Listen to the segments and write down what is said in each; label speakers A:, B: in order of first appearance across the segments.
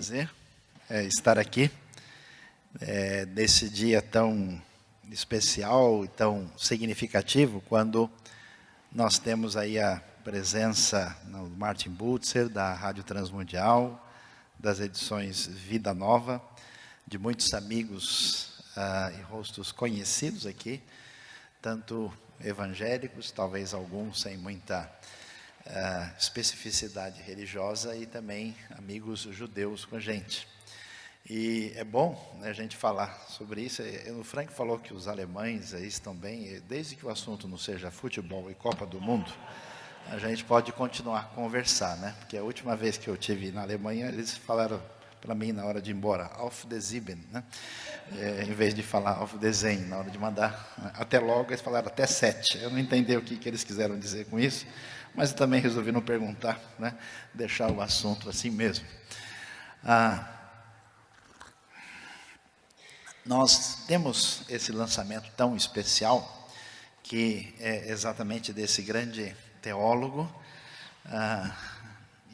A: prazer estar aqui nesse dia tão especial e tão significativo, quando nós temos aí a presença do Martin Butzer, da Rádio Transmundial, das edições Vida Nova, de muitos amigos e rostos conhecidos aqui, tanto evangélicos, talvez alguns sem muita especificidade religiosa, e também amigos judeus com a gente. E é bom, né, a gente falar sobre isso. O Frank falou que os alemães aí estão bem, desde que o assunto não seja futebol e Copa do Mundo, a gente pode continuar a conversar, né? Porque a última vez que eu estive na Alemanha, eles falaram para mim na hora de ir embora, auf der Sieben, né? Em vez de falar auf der Zehn, na hora de mandar até logo, eles falaram até 7. Eu não entendi o que eles quiseram dizer com isso, mas eu também resolvi não perguntar, né? Deixar o assunto assim mesmo. Nós temos esse lançamento tão especial, que é exatamente desse grande teólogo,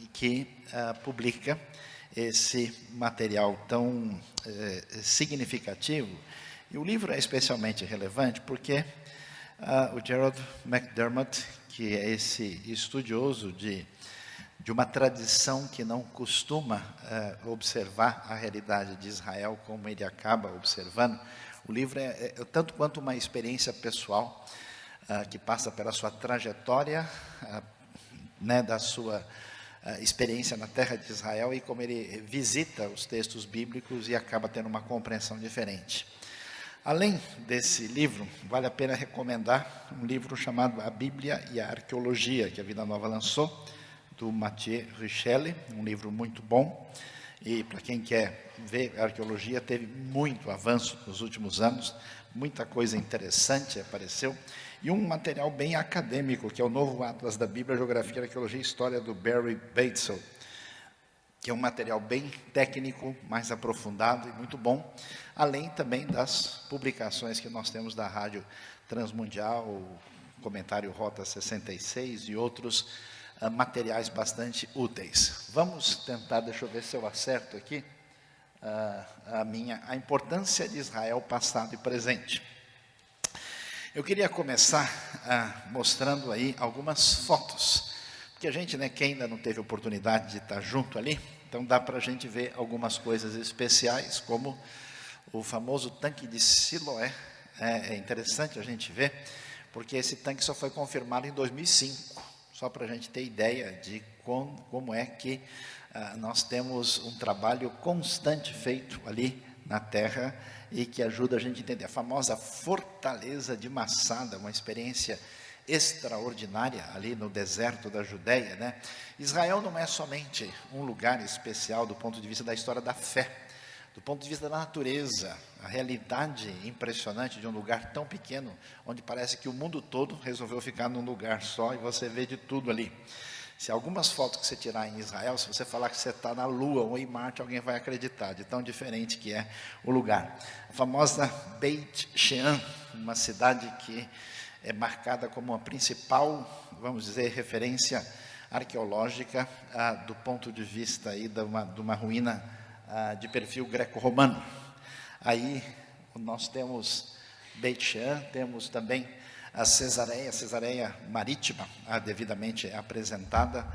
A: e que publica esse material tão significativo. E o livro é especialmente relevante porque o Gerald McDermott, que é esse estudioso de uma tradição que não costuma observar a realidade de Israel como ele acaba observando, o livro é tanto quanto uma experiência pessoal que passa pela sua trajetória, né, da sua experiência na terra de Israel, e como ele visita os textos bíblicos e acaba tendo uma compreensão diferente. Além desse livro, vale a pena recomendar um livro chamado A Bíblia e a Arqueologia, que a Vida Nova lançou, do Mathieu Richelle, um livro muito bom. E para quem quer ver a arqueologia, teve muito avanço nos últimos anos, muita coisa interessante apareceu, e um material bem acadêmico, que é o Novo Atlas da Bíblia, Geografia, Arqueologia e História, do Barry Batesel, que é um material bem técnico, mais aprofundado e muito bom, além também das publicações que nós temos da Rádio Transmundial, o comentário Rota 66 e outros materiais bastante úteis. Vamos tentar, deixa eu ver se eu acerto aqui, a importância de Israel passado e presente. Eu queria começar mostrando aí algumas fotos, porque a gente, né, quem ainda não teve oportunidade de estar junto ali, então dá para a gente ver algumas coisas especiais, como o famoso tanque de Siloé. É interessante a gente ver, porque esse tanque só foi confirmado em 2005, só para a gente ter ideia de como é que nós temos um trabalho constante feito ali na terra, e que ajuda a gente a entender a famosa Fortaleza de Massada, uma experiência extraordinária ali no deserto da Judéia, né? Israel não é somente um lugar especial do ponto de vista da história da fé, do ponto de vista da natureza, a realidade impressionante de um lugar tão pequeno, onde parece que o mundo todo resolveu ficar num lugar só, e você vê de tudo ali. Se algumas fotos que você tirar em Israel, se você falar que você está na Lua ou em Marte, alguém vai acreditar, de tão diferente que é o lugar. A famosa Beit Shean, uma cidade que é marcada como a principal, vamos dizer, referência arqueológica do ponto de vista aí de uma ruína de perfil greco-romano. Aí nós temos Beit Shean, temos também a Cesareia Marítima, devidamente apresentada,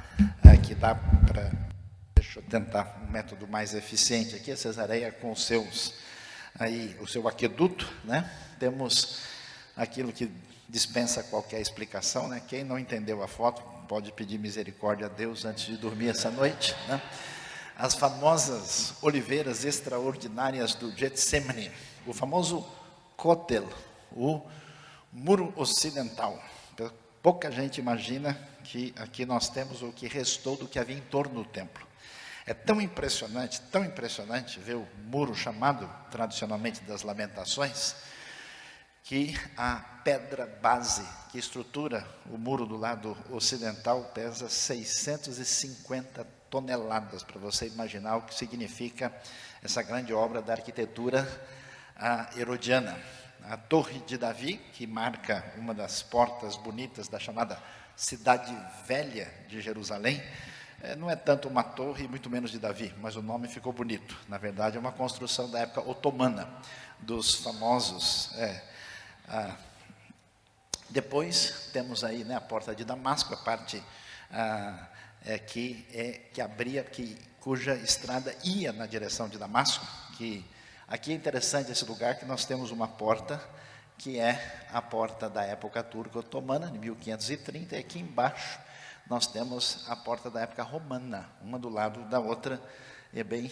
A: que dá para... Deixa eu tentar um método mais eficiente aqui. A Cesareia com o seu aqueduto, né? Temos aquilo que dispensa qualquer explicação, né? Quem não entendeu a foto pode pedir misericórdia a Deus antes de dormir essa noite, né? As famosas oliveiras extraordinárias do Getsemane, o famoso Kotel, o Muro Ocidental. Pouca gente imagina que aqui nós temos o que restou do que havia em torno do templo. É tão impressionante ver o muro chamado tradicionalmente das Lamentações, que a pedra base que estrutura o muro do lado ocidental pesa 650 toneladas, para você imaginar o que significa essa grande obra da arquitetura herodiana. A Torre de Davi, que marca uma das portas bonitas da chamada Cidade Velha de Jerusalém, não é tanto uma torre, muito menos de Davi, mas o nome ficou bonito. Na verdade, é uma construção da época otomana, dos famosos. Depois temos aí, né, a porta de Damasco, a parte que abria, cuja estrada ia na direção de Damasco. Que aqui é interessante esse lugar, que nós temos uma porta que é a porta da época turca otomana, de 1530, e aqui embaixo nós temos a porta da época romana, uma do lado da outra. É bem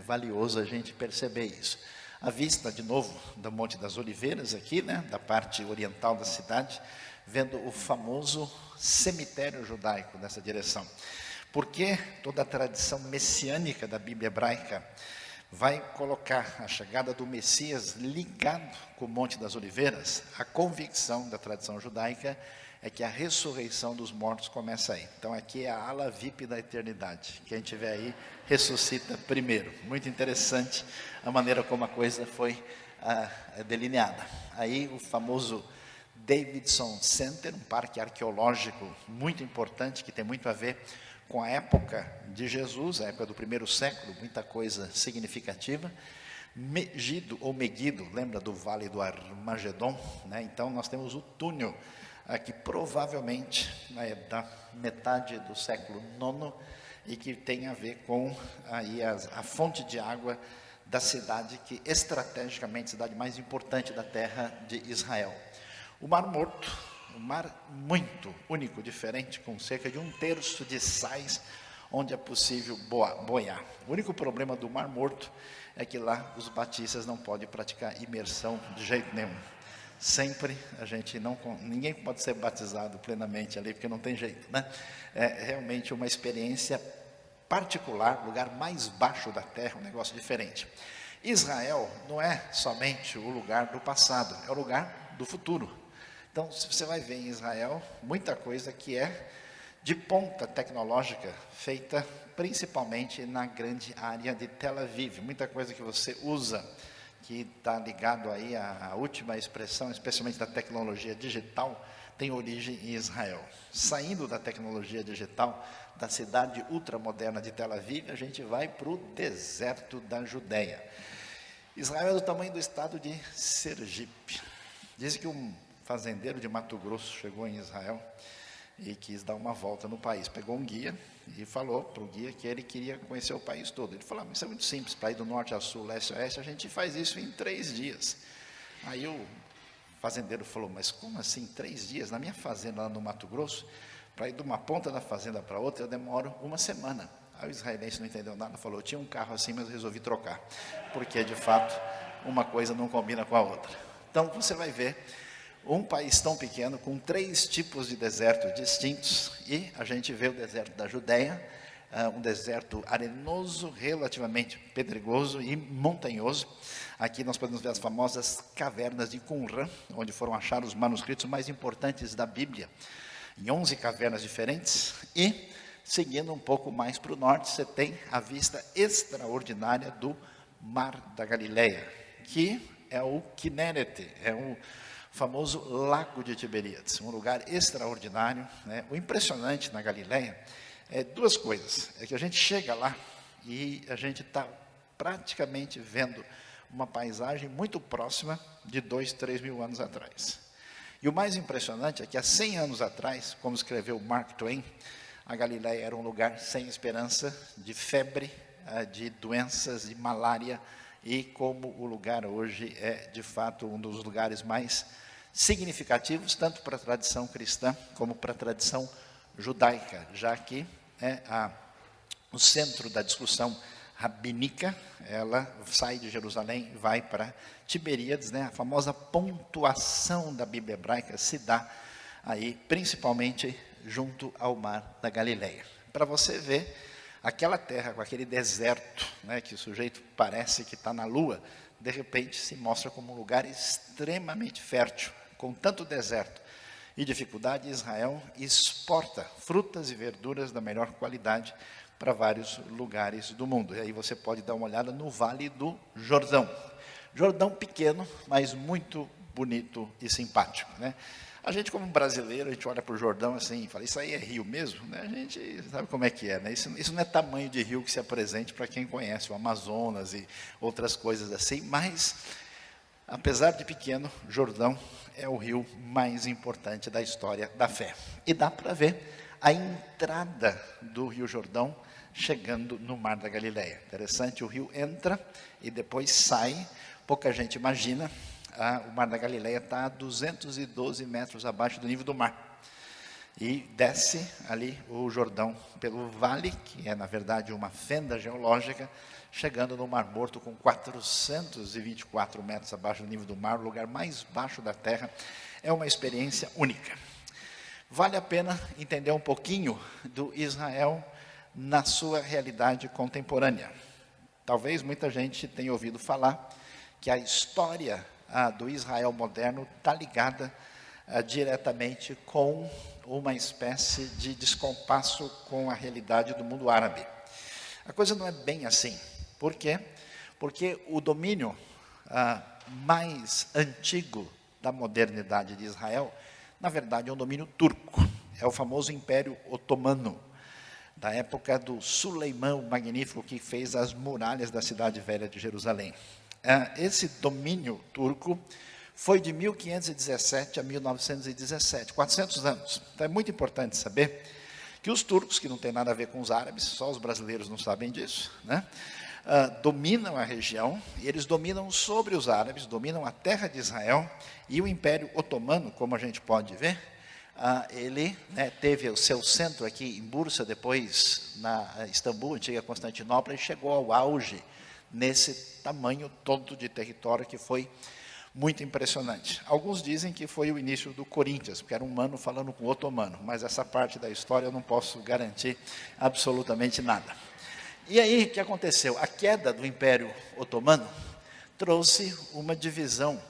A: valioso a gente perceber isso. A vista, de novo, do Monte das Oliveiras aqui, né, da parte oriental da cidade, vendo o famoso cemitério judaico nessa direção. Porque toda a tradição messiânica da Bíblia hebraica vai colocar a chegada do Messias ligado com o Monte das Oliveiras. A convicção da tradição judaica é que a ressurreição dos mortos começa aí. Então aqui é a ala VIP da eternidade. Quem estiver aí, ressuscita primeiro. Muito interessante a maneira como a coisa foi delineada. Aí o famoso Davidson Center, um parque arqueológico muito importante, que tem muito a ver com a época de Jesus, a época do primeiro século, muita coisa significativa. Megido ou Meguido, lembra do Vale do Armagedon, né? Então nós temos o túnel aqui, provavelmente da metade do século IX, e que tem a ver com aí a fonte de água da cidade, que estrategicamente é a cidade mais importante da terra de Israel. O Mar Morto, um mar muito único, diferente, com cerca de 1/3 de sais, onde é possível boiar. O único problema do Mar Morto é que lá os batistas não podem praticar imersão de jeito nenhum. Sempre ninguém pode ser batizado plenamente ali, porque não tem jeito, né? É realmente uma experiência particular, lugar mais baixo da terra, um negócio diferente. Israel não é somente o lugar do passado, é o lugar do futuro. Então, você vai ver em Israel muita coisa que é de ponta tecnológica, feita principalmente na grande área de Tel Aviv. Muita coisa que você usa, que está ligado aí à última expressão, especialmente da tecnologia digital, tem origem em Israel. Saindo da tecnologia digital, da cidade ultramoderna de Tel Aviv, a gente vai para o deserto da Judéia. Israel é do tamanho do estado de Sergipe. Diz que um fazendeiro de Mato Grosso chegou em Israel e quis dar uma volta no país. Pegou um guia e falou para o guia que ele queria conhecer o país todo. Ele falou: isso é muito simples, para ir do norte a sul, leste a oeste, a gente faz isso em 3 dias. Aí o fazendeiro falou: mas como assim 3 dias? Na minha fazenda lá no Mato Grosso, para ir de uma ponta da fazenda para outra, eu demoro 1 semana. Aí o israelense não entendeu nada, falou: eu tinha um carro assim, mas resolvi trocar, porque de fato uma coisa não combina com a outra. Então você vai ver um país tão pequeno, com 3 tipos de deserto distintos, e a gente vê o deserto da Judéia, um deserto arenoso, relativamente pedregoso e montanhoso. Aqui nós podemos ver as famosas cavernas de Qumran, onde foram achados os manuscritos mais importantes da Bíblia, em 11 cavernas diferentes. E, seguindo um pouco mais para o norte, você tem a vista extraordinária do Mar da Galileia, que é o Kinneret, é o famoso Lago de Tiberíades, um lugar extraordinário, né? O impressionante na Galileia é 2 coisas. É que a gente chega lá e a gente está praticamente vendo uma paisagem muito próxima de 2, 3 mil anos atrás. E o mais impressionante é que há 100 anos atrás, como escreveu Mark Twain, a Galileia era um lugar sem esperança, de febre, de doenças, de malária, e como o lugar hoje é, de fato, um dos lugares mais significativos, tanto para a tradição cristã, como para a tradição judaica, já que o centro da discussão rabínica, ela sai de Jerusalém e vai para Tiberíades, né? A famosa pontuação da Bíblia hebraica se dá aí, principalmente junto ao Mar da Galileia. Para você ver, aquela terra com aquele deserto, né, que o sujeito parece que está na lua, de repente se mostra como um lugar extremamente fértil. Com tanto deserto e dificuldade, Israel exporta frutas e verduras da melhor qualidade para vários lugares do mundo. E aí você pode dar uma olhada no Vale do Jordão. Jordão pequeno, mas muito bonito e simpático, né? A gente, como brasileiro, a gente olha para o Jordão assim e fala, isso aí é rio mesmo? Né? A gente sabe como é que é, né? Isso não é tamanho de rio que se apresente para quem conhece o Amazonas e outras coisas assim, mas, apesar de pequeno, Jordão é o rio mais importante da história da fé. E dá para ver a entrada do Rio Jordão chegando no Mar da Galileia. Interessante, o rio entra e depois sai. Pouca gente imagina, o Mar da Galileia está a 212 metros abaixo do nível do mar. E desce ali o Jordão pelo vale, que é na verdade uma fenda geológica, chegando no Mar Morto com 424 metros abaixo do nível do mar, o lugar mais baixo da Terra. É uma experiência única. Vale a pena entender um pouquinho do Israel na sua realidade contemporânea. Talvez muita gente tenha ouvido falar que a história do Israel moderno está ligada diretamente com uma espécie de descompasso com a realidade do mundo árabe. A coisa não é bem assim. Por quê? Porque o domínio mais antigo da modernidade de Israel, na verdade, é um domínio turco. É o famoso Império Otomano, da época do Suleimão o Magnífico, que fez as muralhas da cidade velha de Jerusalém. Esse domínio turco foi de 1517 a 1917, 400 anos. Então é muito importante saber que os turcos, que não tem nada a ver com os árabes, só os brasileiros não sabem disso, né? Dominam a região, e eles dominam sobre os árabes, dominam a terra de Israel, e o Império Otomano, como a gente pode ver, ele teve o seu centro aqui em Bursa, depois na Istambul, antiga Constantinopla, e chegou ao auge nesse tamanho todo de território que foi muito impressionante. Alguns dizem que foi o início do Corinthians, porque era um humano falando com outro humano, mas essa parte da história eu não posso garantir absolutamente nada. E aí, o que aconteceu? A queda do Império Otomano trouxe uma divisão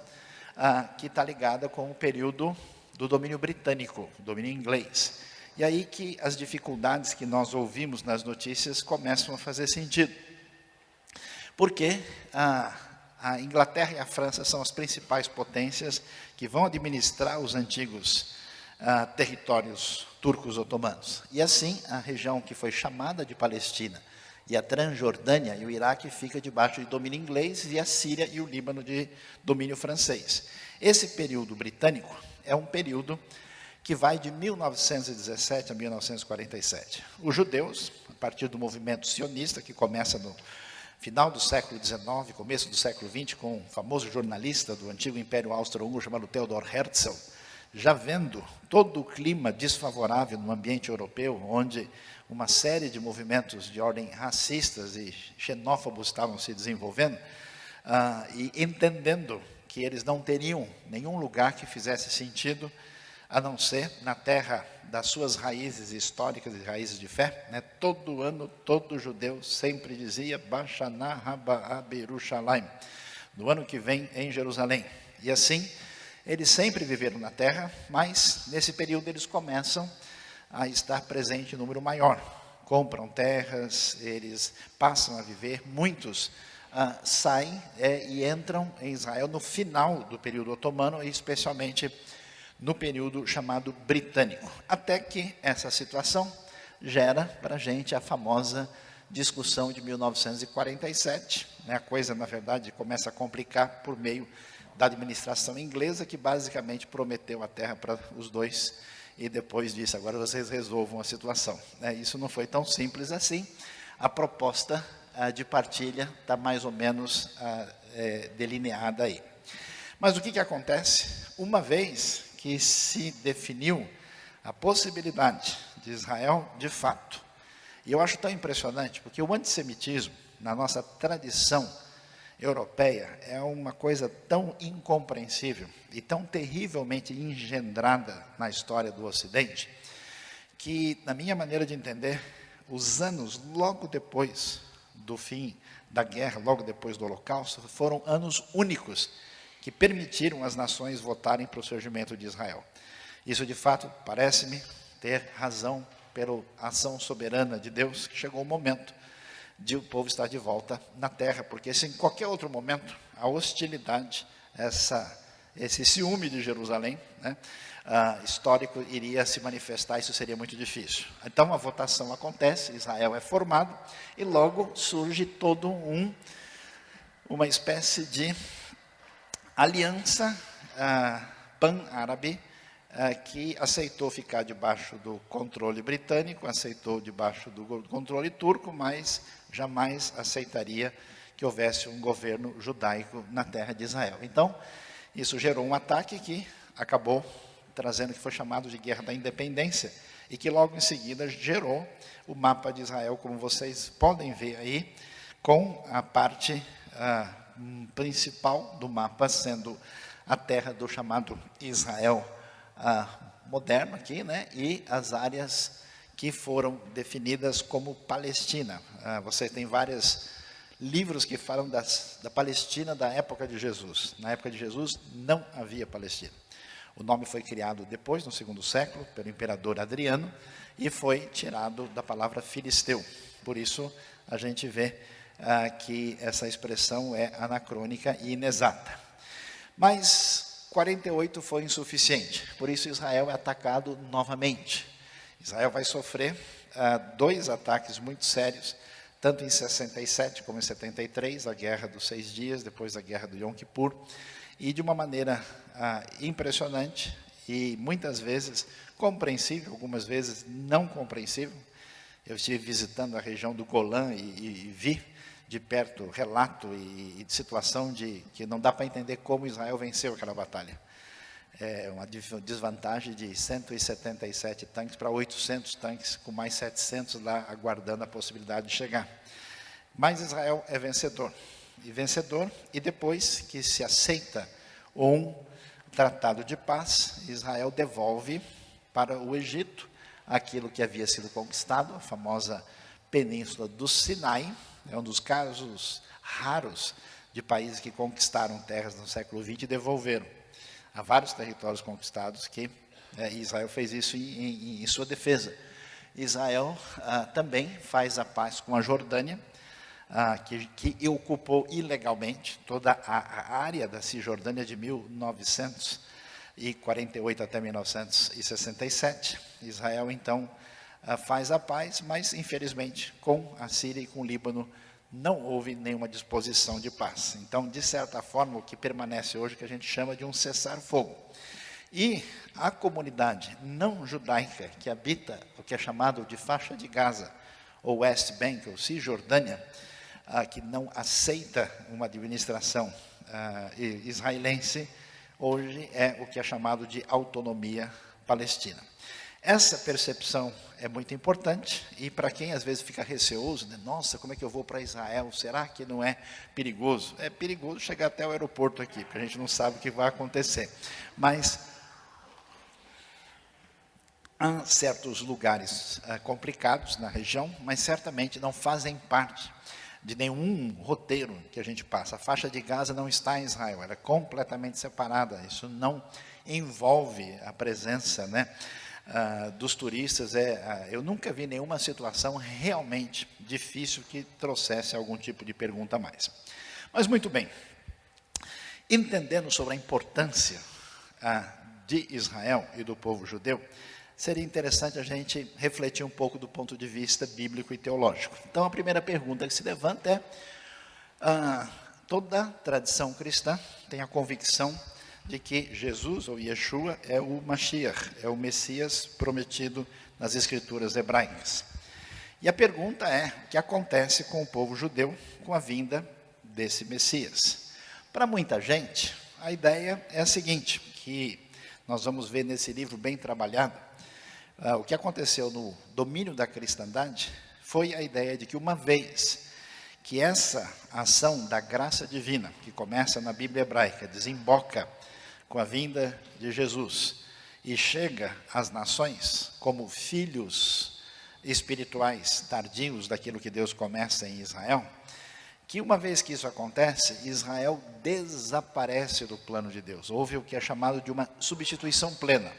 A: que está ligada com o período do domínio britânico, domínio inglês. E aí que as dificuldades que nós ouvimos nas notícias começam a fazer sentido. Porque a Inglaterra e a França são as principais potências que vão administrar os antigos territórios turcos otomanos. E assim, a região que foi chamada de Palestina e a Transjordânia e o Iraque fica debaixo de domínio inglês, e a Síria e o Líbano de domínio francês. Esse período britânico é um período que vai de 1917 a 1947. Os judeus, a partir do movimento sionista, que começa no final do século XIX, começo do século XX, com um famoso jornalista do antigo Império Austro-Húngaro chamado Theodor Herzl, já vendo todo o clima desfavorável no ambiente europeu, onde uma série de movimentos de ordem racistas e xenófobos estavam se desenvolvendo, e entendendo que eles não teriam nenhum lugar que fizesse sentido, a não ser na terra das suas raízes históricas e raízes de fé, né? Todo ano, todo judeu sempre dizia, Bashanah haba Yerushalayim, no ano que vem em Jerusalém. E assim, eles sempre viveram na terra, mas nesse período eles começam a estar presente em número maior. Compram terras, eles passam a viver, muitos saem e entram em Israel no final do período otomano, e especialmente no período chamado britânico. Até que essa situação gera para a gente a famosa discussão de 1947. Né? A coisa, na verdade, começa a complicar por meio da administração inglesa, que basicamente prometeu a terra para os dois, e depois disse, agora vocês resolvam a situação. Isso não foi tão simples assim. A proposta de partilha está mais ou menos delineada aí. Mas o que acontece? Uma vez que se definiu a possibilidade de Israel, de fato, e eu acho tão impressionante, porque o antissemitismo, na nossa tradição europeia, é uma coisa tão incompreensível e tão terrivelmente engendrada na história do Ocidente, que, na minha maneira de entender, os anos logo depois do fim da guerra, logo depois do Holocausto, foram anos únicos que permitiram as nações votarem para o surgimento de Israel. Isso, de fato, parece-me ter razão pela ação soberana de Deus, que chegou o momento de o povo estar de volta na terra, porque se em qualquer outro momento a hostilidade, essa esse ciúme de Jerusalém, né, histórico, iria se manifestar, isso seria muito difícil. Então a votação acontece, Israel é formado, e logo surge todo uma espécie de aliança pan-árabe, que aceitou ficar debaixo do controle britânico, aceitou debaixo do controle turco, mas jamais aceitaria que houvesse um governo judaico na terra de Israel. Então, isso gerou um ataque que acabou trazendo, que foi chamado de Guerra da Independência, e que logo em seguida gerou o mapa de Israel, como vocês podem ver aí, com a parte principal do mapa sendo a terra do chamado Israel moderno aqui, né? E as áreas que foram definidas como Palestina. Você tem vários livros que falam da Palestina da época de Jesus. Na época de Jesus não havia Palestina. O nome foi criado depois, no segundo século, pelo imperador Adriano, e foi tirado da palavra filisteu. Por isso a gente vê que essa expressão é anacrônica e inexata. Mas 48 foi insuficiente, por isso Israel é atacado novamente. Israel vai sofrer 2 ataques muito sérios, tanto em 67 como em 73, a Guerra dos 6 Dias, depois a Guerra do Yom Kippur, e de uma maneira impressionante e muitas vezes compreensível, algumas vezes não compreensível. Eu estive visitando a região do Golã e vi de perto relato e de situação de que não dá para entender como Israel venceu aquela batalha. É uma desvantagem de 177 tanques para 800 tanques, com mais 700 lá aguardando a possibilidade de chegar. Mas Israel é vencedor. E depois que se aceita um tratado de paz, Israel devolve para o Egito aquilo que havia sido conquistado, a famosa Península do Sinai. É um dos casos raros de países que conquistaram terras no século XX e devolveram. Há vários territórios conquistados que Israel fez isso em sua defesa. Israel também faz a paz com a Jordânia, que ocupou ilegalmente toda a área da Cisjordânia de 1948 até 1967. Israel, então, faz a paz, mas, infelizmente, com a Síria e com o Líbano, não houve nenhuma disposição de paz. Então, de certa forma, o que permanece hoje, que a gente chama de um cessar-fogo. E a comunidade não judaica que habita o que é chamado de faixa de Gaza, ou West Bank, ou Cisjordânia, que não aceita uma administração israelense, hoje é o que é chamado de autonomia palestina. Essa percepção é muito importante, e para quem às vezes fica receoso, né? Nossa, como é que eu vou para Israel? Será que não é perigoso? É perigoso chegar até o aeroporto aqui, porque a gente não sabe o que vai acontecer. Mas há certos lugares complicados na região, mas certamente não fazem parte de nenhum roteiro que a gente passa. A faixa de Gaza não está em Israel, ela é completamente separada. Isso não envolve a presença, né, dos turistas. Eu nunca vi nenhuma situação realmente difícil que trouxesse algum tipo de pergunta a mais. Mas muito bem, entendendo sobre a importância de Israel e do povo judeu, seria interessante a gente refletir um pouco do ponto de vista bíblico e teológico. Então, a primeira pergunta que se levanta é: toda tradição cristã tem a convicção de que Jesus, ou Yeshua, é o Mashiach, é o Messias prometido nas Escrituras hebraicas. E a pergunta é: o que acontece com o povo judeu com a vinda desse Messias? Para muita gente, a ideia é a seguinte, que nós vamos ver nesse livro bem trabalhado. O que aconteceu no domínio da cristandade foi a ideia de que, uma vez que essa ação da graça divina, que começa na Bíblia hebraica, desemboca com a vinda de Jesus e chega às nações como filhos espirituais tardios daquilo que Deus começa em Israel, que uma vez que isso acontece, Israel desaparece do plano de Deus. Houve o que é chamado de uma substituição plena.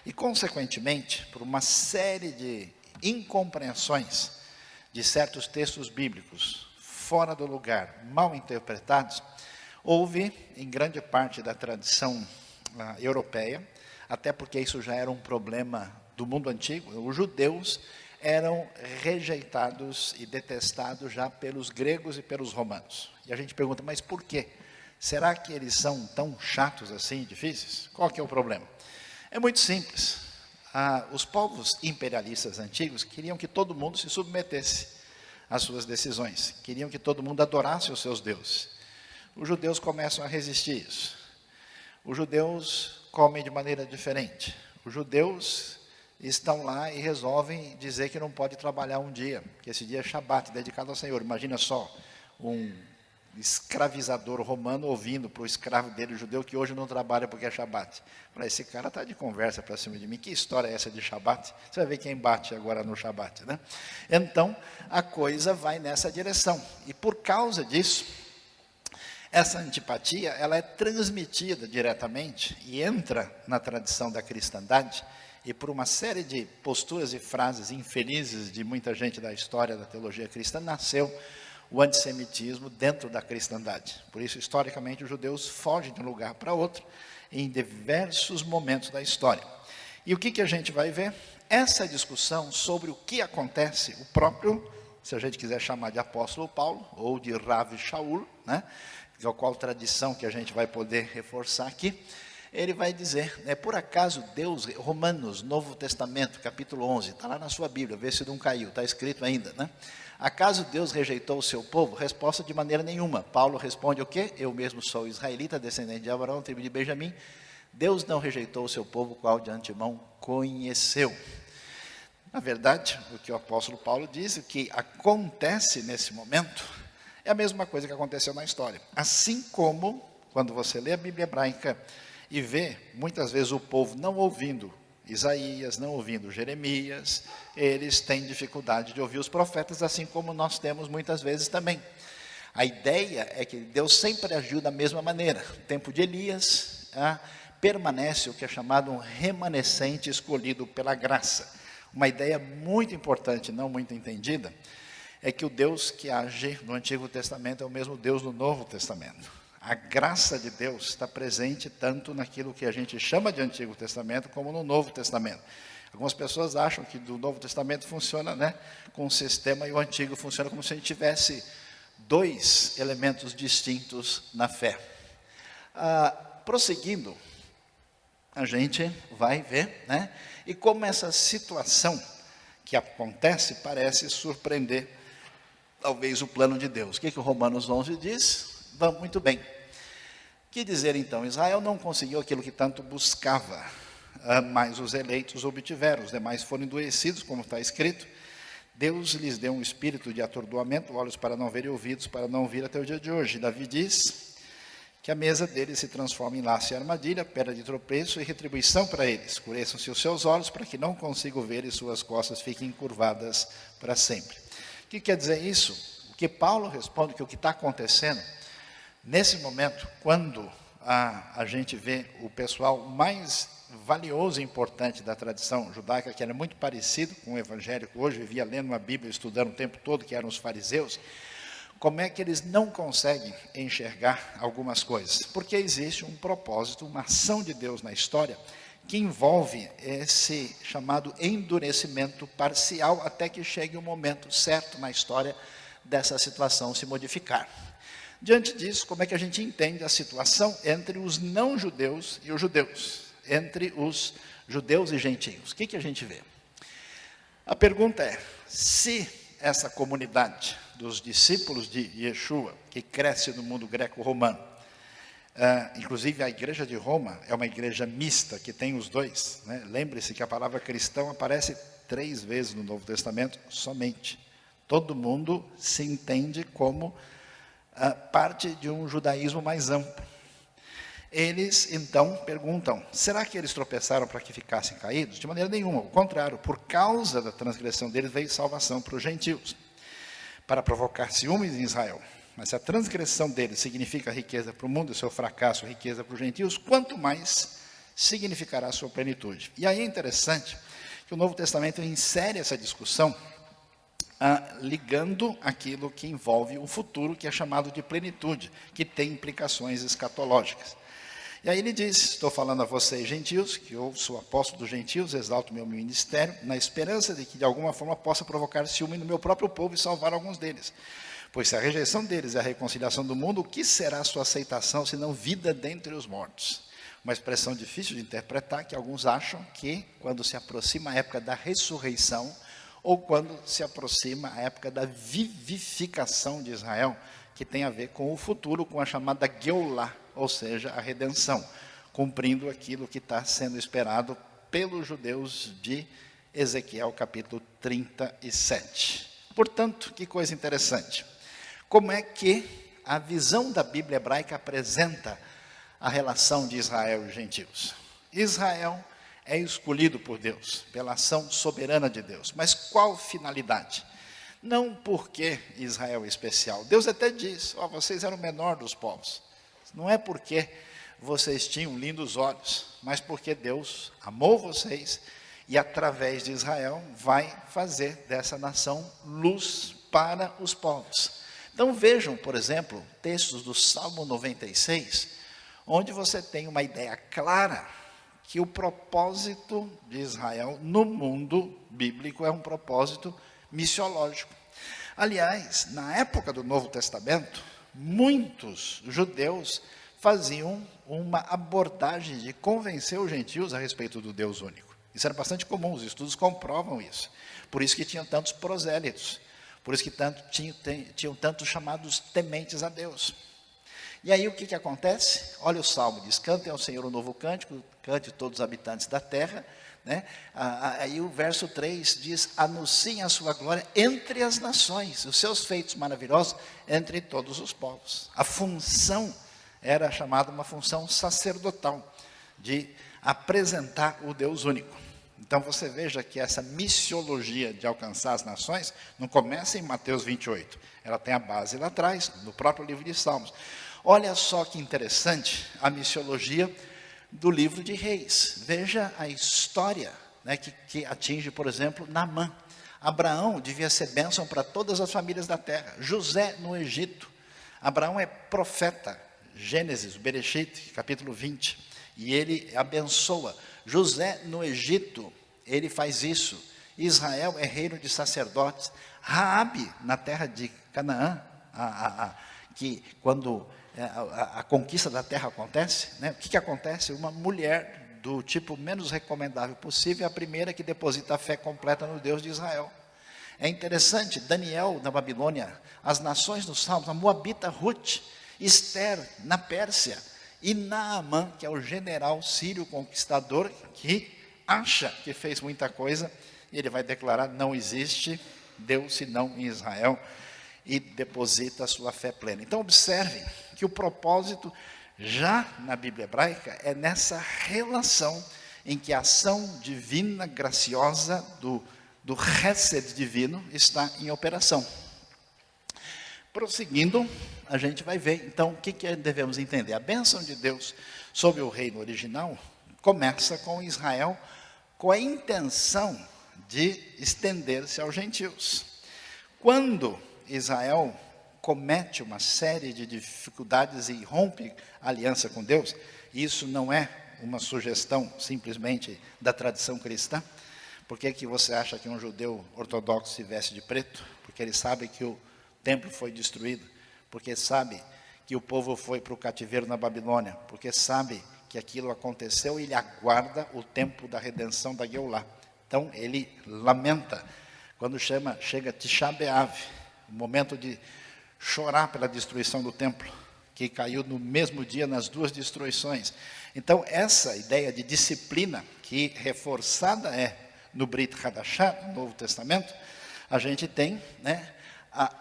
A: E, consequentemente, por uma série de incompreensões de certos textos bíblicos fora do lugar, mal interpretados, Houve, em grande parte da tradição europeia, até porque isso já era um problema do mundo antigo, os judeus eram rejeitados e detestados já pelos gregos e pelos romanos. E a gente pergunta, mas por quê? Será que eles são tão chatos assim, difíceis? Qual que é o problema? É muito simples. Os povos imperialistas antigos queriam que todo mundo se submetesse às suas decisões. Queriam que todo mundo adorasse os seus deuses. Os judeus começam a resistir isso. Os judeus comem de maneira diferente. Os judeus estão lá e resolvem dizer que não pode trabalhar um dia, que esse dia é Shabat, dedicado ao Senhor. Imagina só, um escravizador romano ouvindo para o escravo dele, o judeu, que hoje não trabalha porque é Shabat. Fala, esse cara está de conversa para cima de mim, que história é essa de Shabat? Você vai ver quem bate agora no Shabat, né? Então, a coisa vai nessa direção. E por causa disso, essa antipatia, ela é transmitida diretamente e entra na tradição da cristandade, e por uma série de posturas e frases infelizes de muita gente da história da teologia cristã, nasceu o antissemitismo dentro da cristandade. Por isso, historicamente, os judeus fogem de um lugar para outro em diversos momentos da história. E o que a gente vai ver? Essa discussão sobre o que acontece, o próprio, se a gente quiser chamar de apóstolo Paulo, ou de Rav Shaul, né? Qual tradição que a gente vai poder reforçar aqui, ele vai dizer, por acaso Deus, Romanos, Novo Testamento, capítulo 11, está lá na sua Bíblia, vê se não caiu, está escrito ainda, né? Acaso Deus rejeitou o seu povo? Resposta, de maneira nenhuma. Paulo responde o quê? Eu mesmo sou israelita, descendente de Abraão, tribo de Benjamim. Deus não rejeitou o seu povo, qual de antemão conheceu. Na verdade, o que o apóstolo Paulo diz, o que acontece nesse momento, é a mesma coisa que aconteceu na história. Assim como, quando você lê a Bíblia hebraica e vê, muitas vezes, o povo não ouvindo Isaías, não ouvindo Jeremias, eles têm dificuldade de ouvir os profetas, assim como nós temos muitas vezes também. A ideia é que Deus sempre agiu da mesma maneira. No tempo de Elias, permanece o que é chamado um remanescente escolhido pela graça. Uma ideia muito importante, não muito entendida, é que o Deus que age no Antigo Testamento é o mesmo Deus do Novo Testamento. A graça de Deus está presente tanto naquilo que a gente chama de Antigo Testamento, como no Novo Testamento. Algumas pessoas acham que do Novo Testamento funciona, com um sistema, e o Antigo funciona como se a gente tivesse dois elementos distintos na fé. Prosseguindo, a gente vai ver, e como essa situação que acontece parece surpreender, talvez, o plano de Deus. O que o Romanos 11 diz? Vamos, muito bem. Que dizer então? Israel não conseguiu aquilo que tanto buscava, mas os eleitos obtiveram, os demais foram endurecidos, como está escrito. Deus lhes deu um espírito de atordoamento, olhos para não ver e ouvidos para não ouvir até o dia de hoje. Davi diz que a mesa deles se transforma em laço e armadilha, pedra de tropeço e retribuição para eles. Escureçam-se os seus olhos para que não consigam ver e suas costas fiquem encurvadas para sempre. O que quer dizer isso? O que Paulo responde que o que está acontecendo nesse momento, quando a gente vê o pessoal mais valioso e importante da tradição judaica, que era muito parecido com o evangélico, hoje vivia lendo uma Bíblia, estudando o tempo todo, que eram os fariseus, como é que eles não conseguem enxergar algumas coisas? Porque existe um propósito, uma ação de Deus na história, que envolve esse chamado endurecimento parcial, até que chegue o momento certo na história dessa situação se modificar. Diante disso, como é que a gente entende a situação entre os não-judeus e os judeus? Entre os judeus e gentios? O que a gente vê? A pergunta é, se essa comunidade dos discípulos de Yeshua, que cresce no mundo greco-romano, inclusive a igreja de Roma é uma igreja mista, que tem os dois, Lembre-se que a palavra cristão aparece 3 vezes no Novo Testamento somente. Todo mundo se entende como parte de um judaísmo mais amplo. Eles, então, perguntam, será que eles tropeçaram para que ficassem caídos? De maneira nenhuma, ao contrário, por causa da transgressão deles veio salvação para os gentios, para provocar ciúmes em Israel. Mas se a transgressão deles significa riqueza para o mundo, e o seu fracasso riqueza para os gentios, quanto mais significará a sua plenitude. E aí é interessante que o Novo Testamento insere essa discussão ligando aquilo que envolve o futuro, que é chamado de plenitude, que tem implicações escatológicas. E aí ele diz: estou falando a vocês, gentios, que eu sou apóstolo dos gentios, exalto meu ministério, na esperança de que de alguma forma possa provocar ciúme no meu próprio povo e salvar alguns deles. Pois se a rejeição deles é a reconciliação do mundo, o que será a sua aceitação, senão vida dentre os mortos? Uma expressão difícil de interpretar, que alguns acham que quando se aproxima a época da ressurreição, ou quando se aproxima a época da vivificação de Israel, que tem a ver com o futuro, com a chamada Geulah, ou seja, a redenção, cumprindo aquilo que está sendo esperado pelos judeus de Ezequiel capítulo 37. Portanto, que coisa interessante. Como é que a visão da Bíblia hebraica apresenta a relação de Israel e os gentios? Israel é escolhido por Deus, pela ação soberana de Deus. Mas qual finalidade? Não porque Israel é especial. Deus até diz: vocês eram o menor dos povos. Não é porque vocês tinham lindos olhos, mas porque Deus amou vocês e através de Israel vai fazer dessa nação luz para os povos. Então vejam, por exemplo, textos do Salmo 96, onde você tem uma ideia clara que o propósito de Israel no mundo bíblico é um propósito missiológico. Aliás, na época do Novo Testamento, muitos judeus faziam uma abordagem de convencer os gentios a respeito do Deus único. Isso era bastante comum, os estudos comprovam isso. Por isso que tinham tantos prosélitos, por isso que tinham tantos chamados tementes a Deus. E aí o que acontece? Olha o Salmo, diz: cantem ao Senhor um novo cântico, cante todos os habitantes da terra. Né? Aí o verso 3 diz: anunciem a sua glória entre as nações, os seus feitos maravilhosos entre todos os povos. A função era chamada uma função sacerdotal, de apresentar o Deus único. Então você veja que essa missiologia de alcançar as nações não começa em Mateus 28, ela tem a base lá atrás, no próprio livro de Salmos. Olha só que interessante a missiologia do livro de Reis. Veja a história, né, que atinge, por exemplo, Naamã. Abraão devia ser bênção para todas as famílias da terra. José no Egito. Abraão é profeta. Gênesis, Bereshit, capítulo 20. E ele abençoa. José no Egito, ele faz isso. Israel é reino de sacerdotes. Raabe, na terra de Canaã, que quando a conquista da terra acontece, né? O que acontece? Uma mulher do tipo menos recomendável possível é a primeira que deposita a fé completa no Deus de Israel. É interessante, Daniel na Babilônia, as nações dos Salmos, a Moabita Ruth, Esther na Pérsia, e Naamã, que é o general sírio conquistador, que acha que fez muita coisa, e ele vai declarar: não existe Deus senão em Israel, e deposita a sua fé plena. Então observem que o propósito já na Bíblia hebraica é nessa relação em que a ação divina, graciosa do Hesed divino está em operação. Prosseguindo, a gente vai ver então o que devemos entender. A bênção de Deus sobre o reino original começa com Israel, com a intenção de estender-se aos gentios. Quando Israel comete uma série de dificuldades e rompe a aliança com Deus, isso não é uma sugestão simplesmente da tradição cristã. Por que você acha que um judeu ortodoxo se veste de preto? Porque ele sabe que o templo foi destruído, porque sabe que o povo foi para o cativeiro na Babilônia, porque sabe que aquilo aconteceu e ele aguarda o tempo da redenção da Geulah. Então ele lamenta quando chega Tisha B'Av, o momento de chorar pela destruição do templo, que caiu no mesmo dia nas duas destruições. Então essa ideia de disciplina, que reforçada é no Brit Hadashah, no Novo Testamento, a gente tem, né,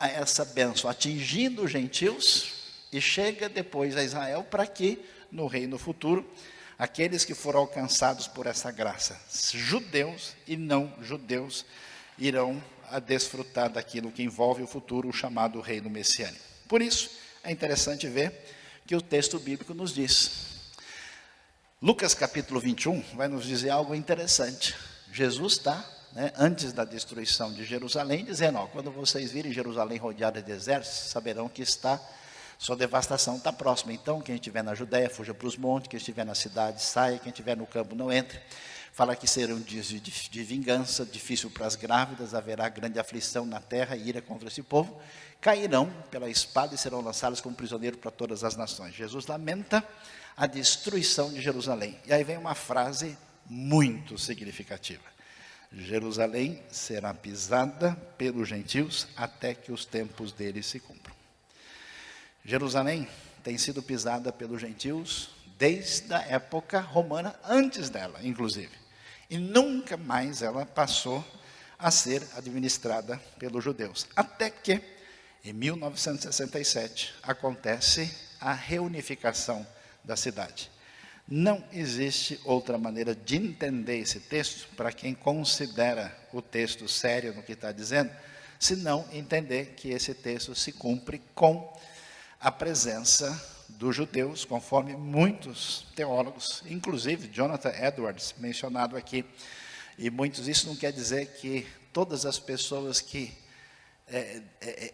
A: essa bênção atingindo os gentios e chega depois a Israel, para que no reino futuro aqueles que foram alcançados por essa graça, judeus e não judeus, irão a desfrutar daquilo que envolve o futuro, o chamado reino messiânico. Por isso é interessante ver que o texto bíblico nos diz. Lucas capítulo 21 vai nos dizer algo interessante. Jesus está né, antes da destruição de Jerusalém, dizendo, ó, quando vocês virem Jerusalém rodeada de exércitos, saberão que sua devastação está próxima. Então, quem estiver na Judéia, fuja para os montes, quem estiver na cidade, saia, quem estiver no campo, não entre. Fala que serão dias de vingança, difícil para as grávidas, haverá grande aflição na terra e ira contra esse povo. Cairão pela espada e serão lançados como prisioneiros para todas as nações. Jesus lamenta a destruição de Jerusalém. E aí vem uma frase muito significativa. Jerusalém será pisada pelos gentios até que os tempos deles se cumpram. Jerusalém tem sido pisada pelos gentios desde a época romana, antes dela, inclusive. E nunca mais ela passou a ser administrada pelos judeus. Até que, em 1967, acontece a reunificação da cidade. Não existe outra maneira de entender esse texto, para quem considera o texto sério no que está dizendo, senão entender que esse texto se cumpre com a presença dos judeus, conforme muitos teólogos, inclusive Jonathan Edwards, mencionado aqui, e muitos, isso não quer dizer que todas as pessoas que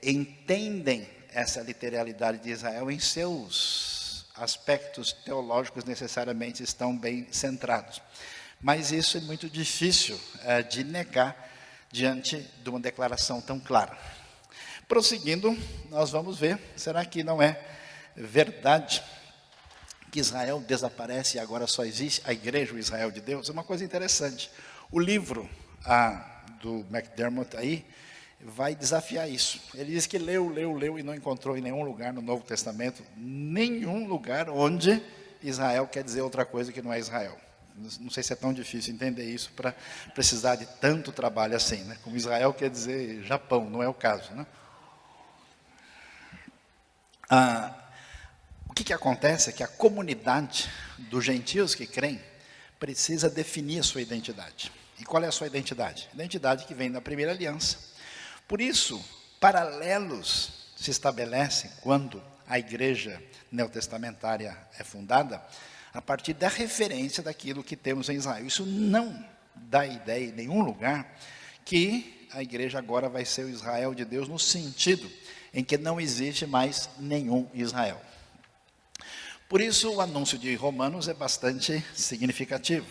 A: entendem essa literalidade de Israel em seus aspectos teológicos necessariamente estão bem centrados. Mas isso é muito difícil de negar diante de uma declaração tão clara. Prosseguindo, nós vamos ver, será que não é verdade que Israel desaparece e agora só existe a igreja, o Israel de Deus? É uma coisa interessante. O livro do McDermott aí vai desafiar isso. Ele diz que leu e não encontrou em nenhum lugar no Novo Testamento, nenhum lugar onde Israel quer dizer outra coisa que não é Israel. Não sei se é tão difícil entender isso para precisar de tanto trabalho assim, né? Como Israel quer dizer Japão, não é o caso, né? O que acontece é que a comunidade dos gentios que creem precisa definir a sua identidade. E qual é a sua identidade? Identidade que vem da primeira aliança. Por isso, paralelos se estabelecem quando a igreja neotestamentária é fundada, a partir da referência daquilo que temos em Israel. Isso não dá ideia em nenhum lugar que a igreja agora vai ser o Israel de Deus, no sentido em que não existe mais nenhum Israel. Por isso, o anúncio de Romanos é bastante significativo.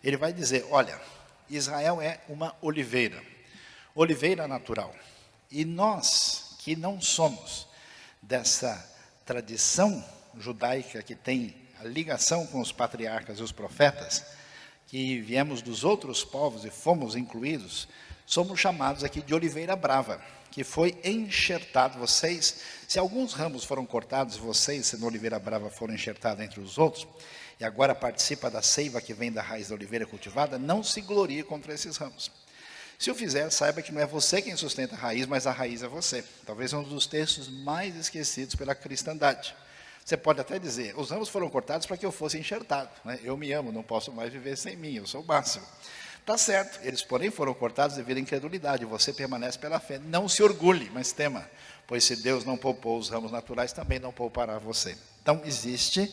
A: Ele vai dizer, olha, Israel é uma oliveira natural. E nós, que não somos dessa tradição judaica que tem a ligação com os patriarcas e os profetas, que viemos dos outros povos e fomos incluídos, somos chamados aqui de oliveira brava, que foi enxertado. Vocês, se alguns ramos foram cortados, vocês, sendo oliveira brava, foram enxertados entre os outros, e agora participa da seiva que vem da raiz da oliveira cultivada, não se glorie contra esses ramos. Se o fizer, saiba que não é você quem sustenta a raiz, mas a raiz é você. Talvez um dos textos mais esquecidos pela cristandade. Você pode até dizer, os ramos foram cortados para que eu fosse enxertado, né? Eu me amo, não posso mais viver sem mim, eu sou o máximo. Está certo, eles porém foram cortados devido à incredulidade, você permanece pela fé. Não se orgulhe, mas tema, pois se Deus não poupou os ramos naturais, também não poupará você. Então existe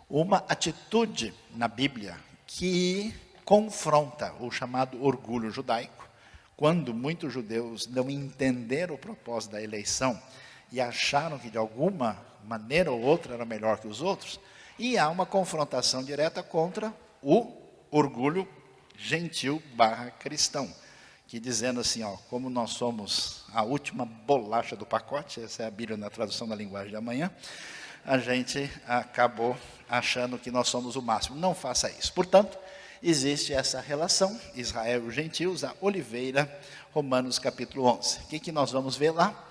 A: uma atitude na Bíblia que confronta o chamado orgulho judaico, quando muitos judeus não entenderam o propósito da eleição e acharam que de alguma maneira ou outra era melhor que os outros, e há uma confrontação direta contra o orgulho gentil / cristão, que dizendo assim, ó, como nós somos a última bolacha do pacote, essa é a Bíblia na tradução da linguagem de amanhã, a gente acabou achando que nós somos o máximo. Não faça isso. Portanto, existe essa relação, Israel e os gentios, a oliveira, Romanos capítulo 11. O que nós vamos ver lá?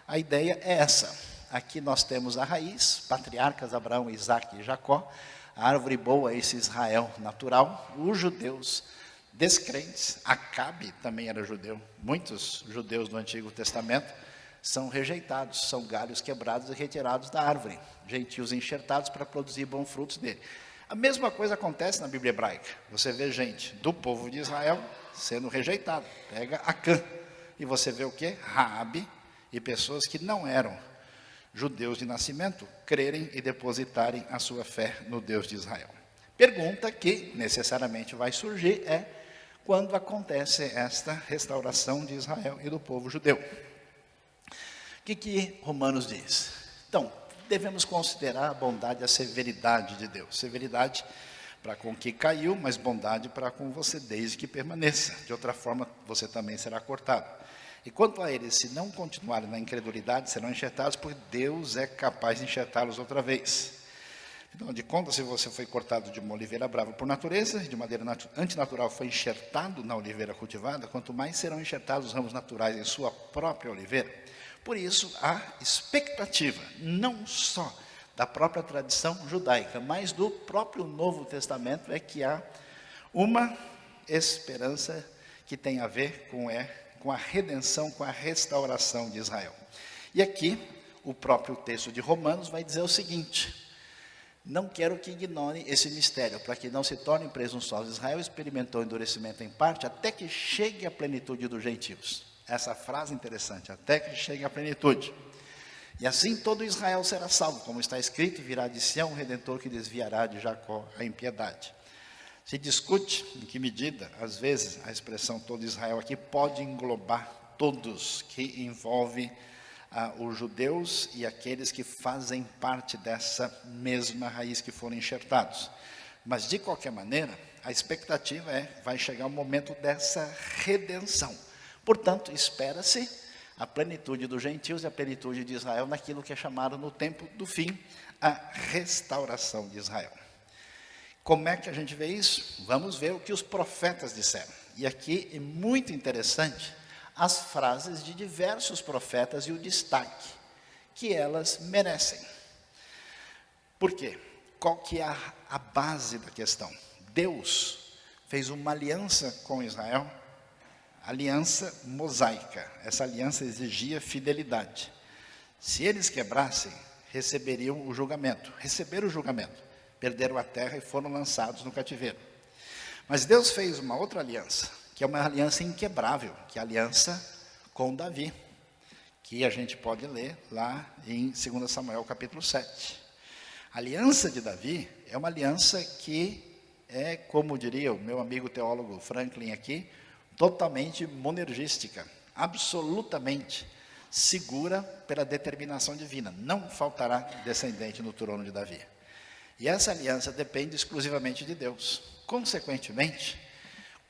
A: A ideia é essa. Aqui nós temos a raiz, patriarcas Abraão, Isaac e Jacó, a árvore boa, esse Israel natural, os judeus descrentes. Acabe também era judeu. Muitos judeus do Antigo Testamento são rejeitados, são galhos quebrados e retirados da árvore, gentios enxertados para produzir bons frutos dele. A mesma coisa acontece na Bíblia hebraica. Você vê gente do povo de Israel sendo rejeitado. Pega Acã e você vê o quê? Raabe e pessoas que não eram judeus de nascimento crerem e depositarem a sua fé no Deus de Israel. Pergunta que necessariamente vai surgir é: quando acontece esta restauração de Israel e do povo judeu. O que Romanos diz? Então, devemos considerar a bondade e a severidade de Deus. Severidade para com que caiu, mas bondade para com você desde que permaneça. De outra forma, você também será cortado. E quanto a eles, se não continuarem na incredulidade, serão enxertados, porque Deus é capaz de enxertá-los outra vez. Afinal de contas, se você foi cortado de uma oliveira brava por natureza, de maneira antinatural foi enxertado na oliveira cultivada, quanto mais serão enxertados os ramos naturais em sua própria oliveira. Por isso, há expectativa, não só da própria tradição judaica, mas do próprio Novo Testamento, é que há uma esperança que tem a ver com a redenção, com a restauração de Israel. E aqui, o próprio texto de Romanos vai dizer o seguinte: não quero que ignore esse mistério, para que não se torne presunçosos. Israel experimentou endurecimento em parte, até que chegue a plenitude dos gentios. Essa frase é interessante, até que chegue a plenitude. E assim todo Israel será salvo, como está escrito: virá de Sião o Redentor que desviará de Jacó a impiedade. Se discute em que medida, às vezes, a expressão todo Israel aqui pode englobar todos, que envolve os judeus e aqueles que fazem parte dessa mesma raiz que foram enxertados. Mas, de qualquer maneira, a expectativa vai chegar o momento dessa redenção. Portanto, espera-se a plenitude dos gentios e a plenitude de Israel naquilo que é chamado no tempo do fim, a restauração de Israel. Como é que a gente vê isso? Vamos ver o que os profetas disseram. E aqui é muito interessante as frases de diversos profetas e o destaque que elas merecem. Por quê? Qual que é a base da questão? Deus fez uma aliança com Israel, aliança mosaica. Essa aliança exigia fidelidade. Se eles quebrassem, receberiam o julgamento. Receberam o julgamento. Perderam a terra e foram lançados no cativeiro. Mas Deus fez uma outra aliança, que é uma aliança inquebrável, que é a aliança com Davi, que a gente pode ler lá em 2 Samuel capítulo 7. A aliança de Davi é uma aliança que é, como diria o meu amigo teólogo Franklin aqui, totalmente monergística, absolutamente segura pela determinação divina. Não faltará descendente no trono de Davi. E essa aliança depende exclusivamente de Deus. Consequentemente,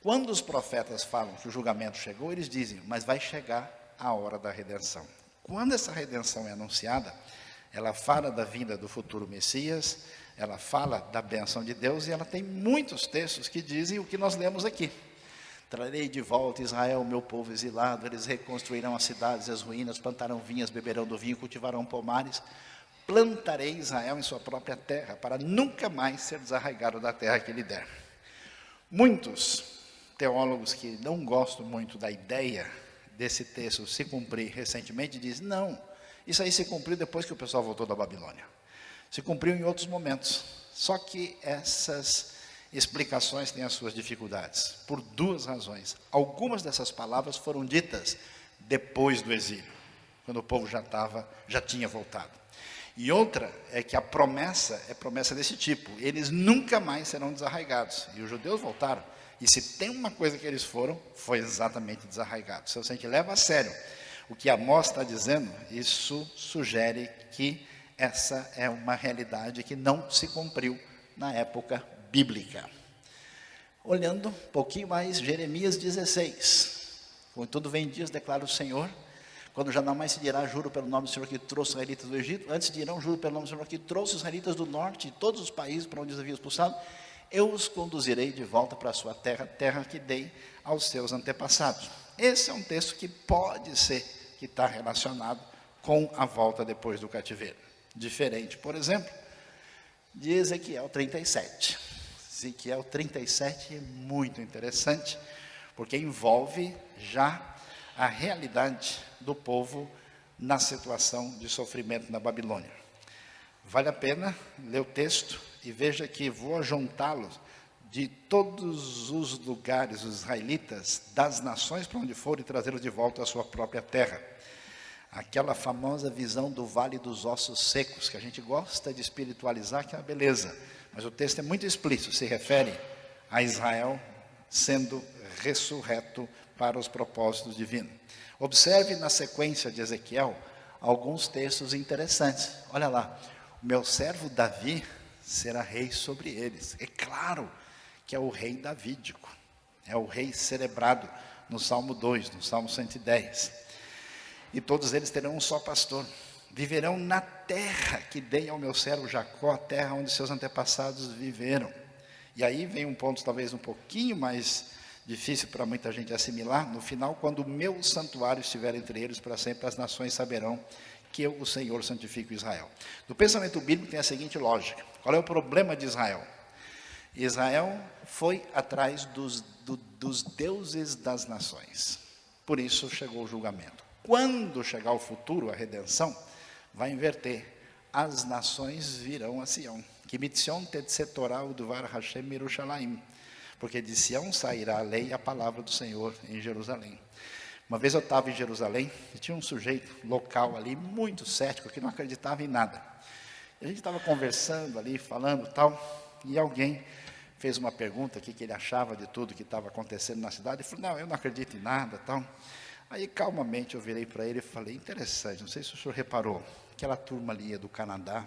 A: quando os profetas falam que o julgamento chegou, eles dizem: mas vai chegar a hora da redenção. Quando essa redenção é anunciada, ela fala da vinda do futuro Messias, ela fala da bênção de Deus, e ela tem muitos textos que dizem o que nós lemos aqui. Trarei de volta Israel, meu povo exilado, eles reconstruirão as cidades e as ruínas, plantarão vinhas, beberão do vinho, cultivarão pomares. Plantarei Israel em sua própria terra, para nunca mais ser desarraigado da terra que lhe der. Muitos teólogos que não gostam muito da ideia desse texto se cumprir recentemente, dizem: não, isso aí se cumpriu depois que o pessoal voltou da Babilônia. Se cumpriu em outros momentos. Só que essas explicações têm as suas dificuldades, por duas razões. Algumas dessas palavras foram ditas depois do exílio, quando o povo já tinha voltado. E outra é que a promessa é promessa desse tipo: eles nunca mais serão desarraigados. E os judeus voltaram. E se tem uma coisa que eles foram, foi exatamente desarraigados. Se a gente leva a sério o que Amós está dizendo, isso sugere que essa é uma realidade que não se cumpriu na época bíblica. Olhando um pouquinho mais, Jeremias 16. Contudo, vem dias, declara o Senhor, quando já não mais se dirá juro pelo nome do Senhor que trouxe os israelitas do Egito, antes dirão juro pelo nome do Senhor que trouxe os israelitas do norte e todos os países para onde os havia expulsado, eu os conduzirei de volta para a sua terra, terra que dei aos seus antepassados. Esse é um texto que pode ser que está relacionado com a volta depois do cativeiro. Diferente, por exemplo, de Ezequiel 37. Ezequiel 37 é muito interessante, porque envolve já a realidade do povo na situação de sofrimento na Babilônia. Vale a pena ler o texto e veja que vou ajuntá-los de todos os lugares, os israelitas, das nações para onde foram, e trazê-los de volta à sua própria terra. Aquela famosa visão do vale dos ossos secos, que a gente gosta de espiritualizar, que é uma beleza. Mas o texto é muito explícito, se refere a Israel sendo ressurreto para os propósitos divinos. Observe na sequência de Ezequiel alguns textos interessantes. Olha lá, o meu servo Davi será rei sobre eles. É claro que é o rei davídico, é o rei celebrado no Salmo 2, no Salmo 110. E todos eles terão um só pastor. Viverão na terra que dei ao meu servo Jacó, a terra onde seus antepassados viveram. E aí vem um ponto talvez um pouquinho mais difícil para muita gente assimilar. No final, quando o meu santuário estiver entre eles para sempre, as nações saberão que eu, o Senhor, santifico Israel. No pensamento bíblico tem a seguinte lógica. Qual é o problema de Israel? Israel foi atrás dos deuses das nações. Por isso chegou o julgamento. Quando chegar o futuro, a redenção, vai inverter. As nações virão a Sião. Kimitzion tetsetorah udvar Hashem Yerushalayim. Porque de Sião sairá a lei e a palavra do Senhor em Jerusalém. Uma vez eu estava em Jerusalém e tinha um sujeito local ali, muito cético, que não acreditava em nada. E a gente estava conversando ali, falando tal, e alguém fez uma pergunta, o que ele achava de tudo que estava acontecendo na cidade. Ele falou, não, eu não acredito em nada tal. Aí calmamente eu virei para ele e falei, interessante, não sei se o senhor reparou, aquela turma ali é do Canadá,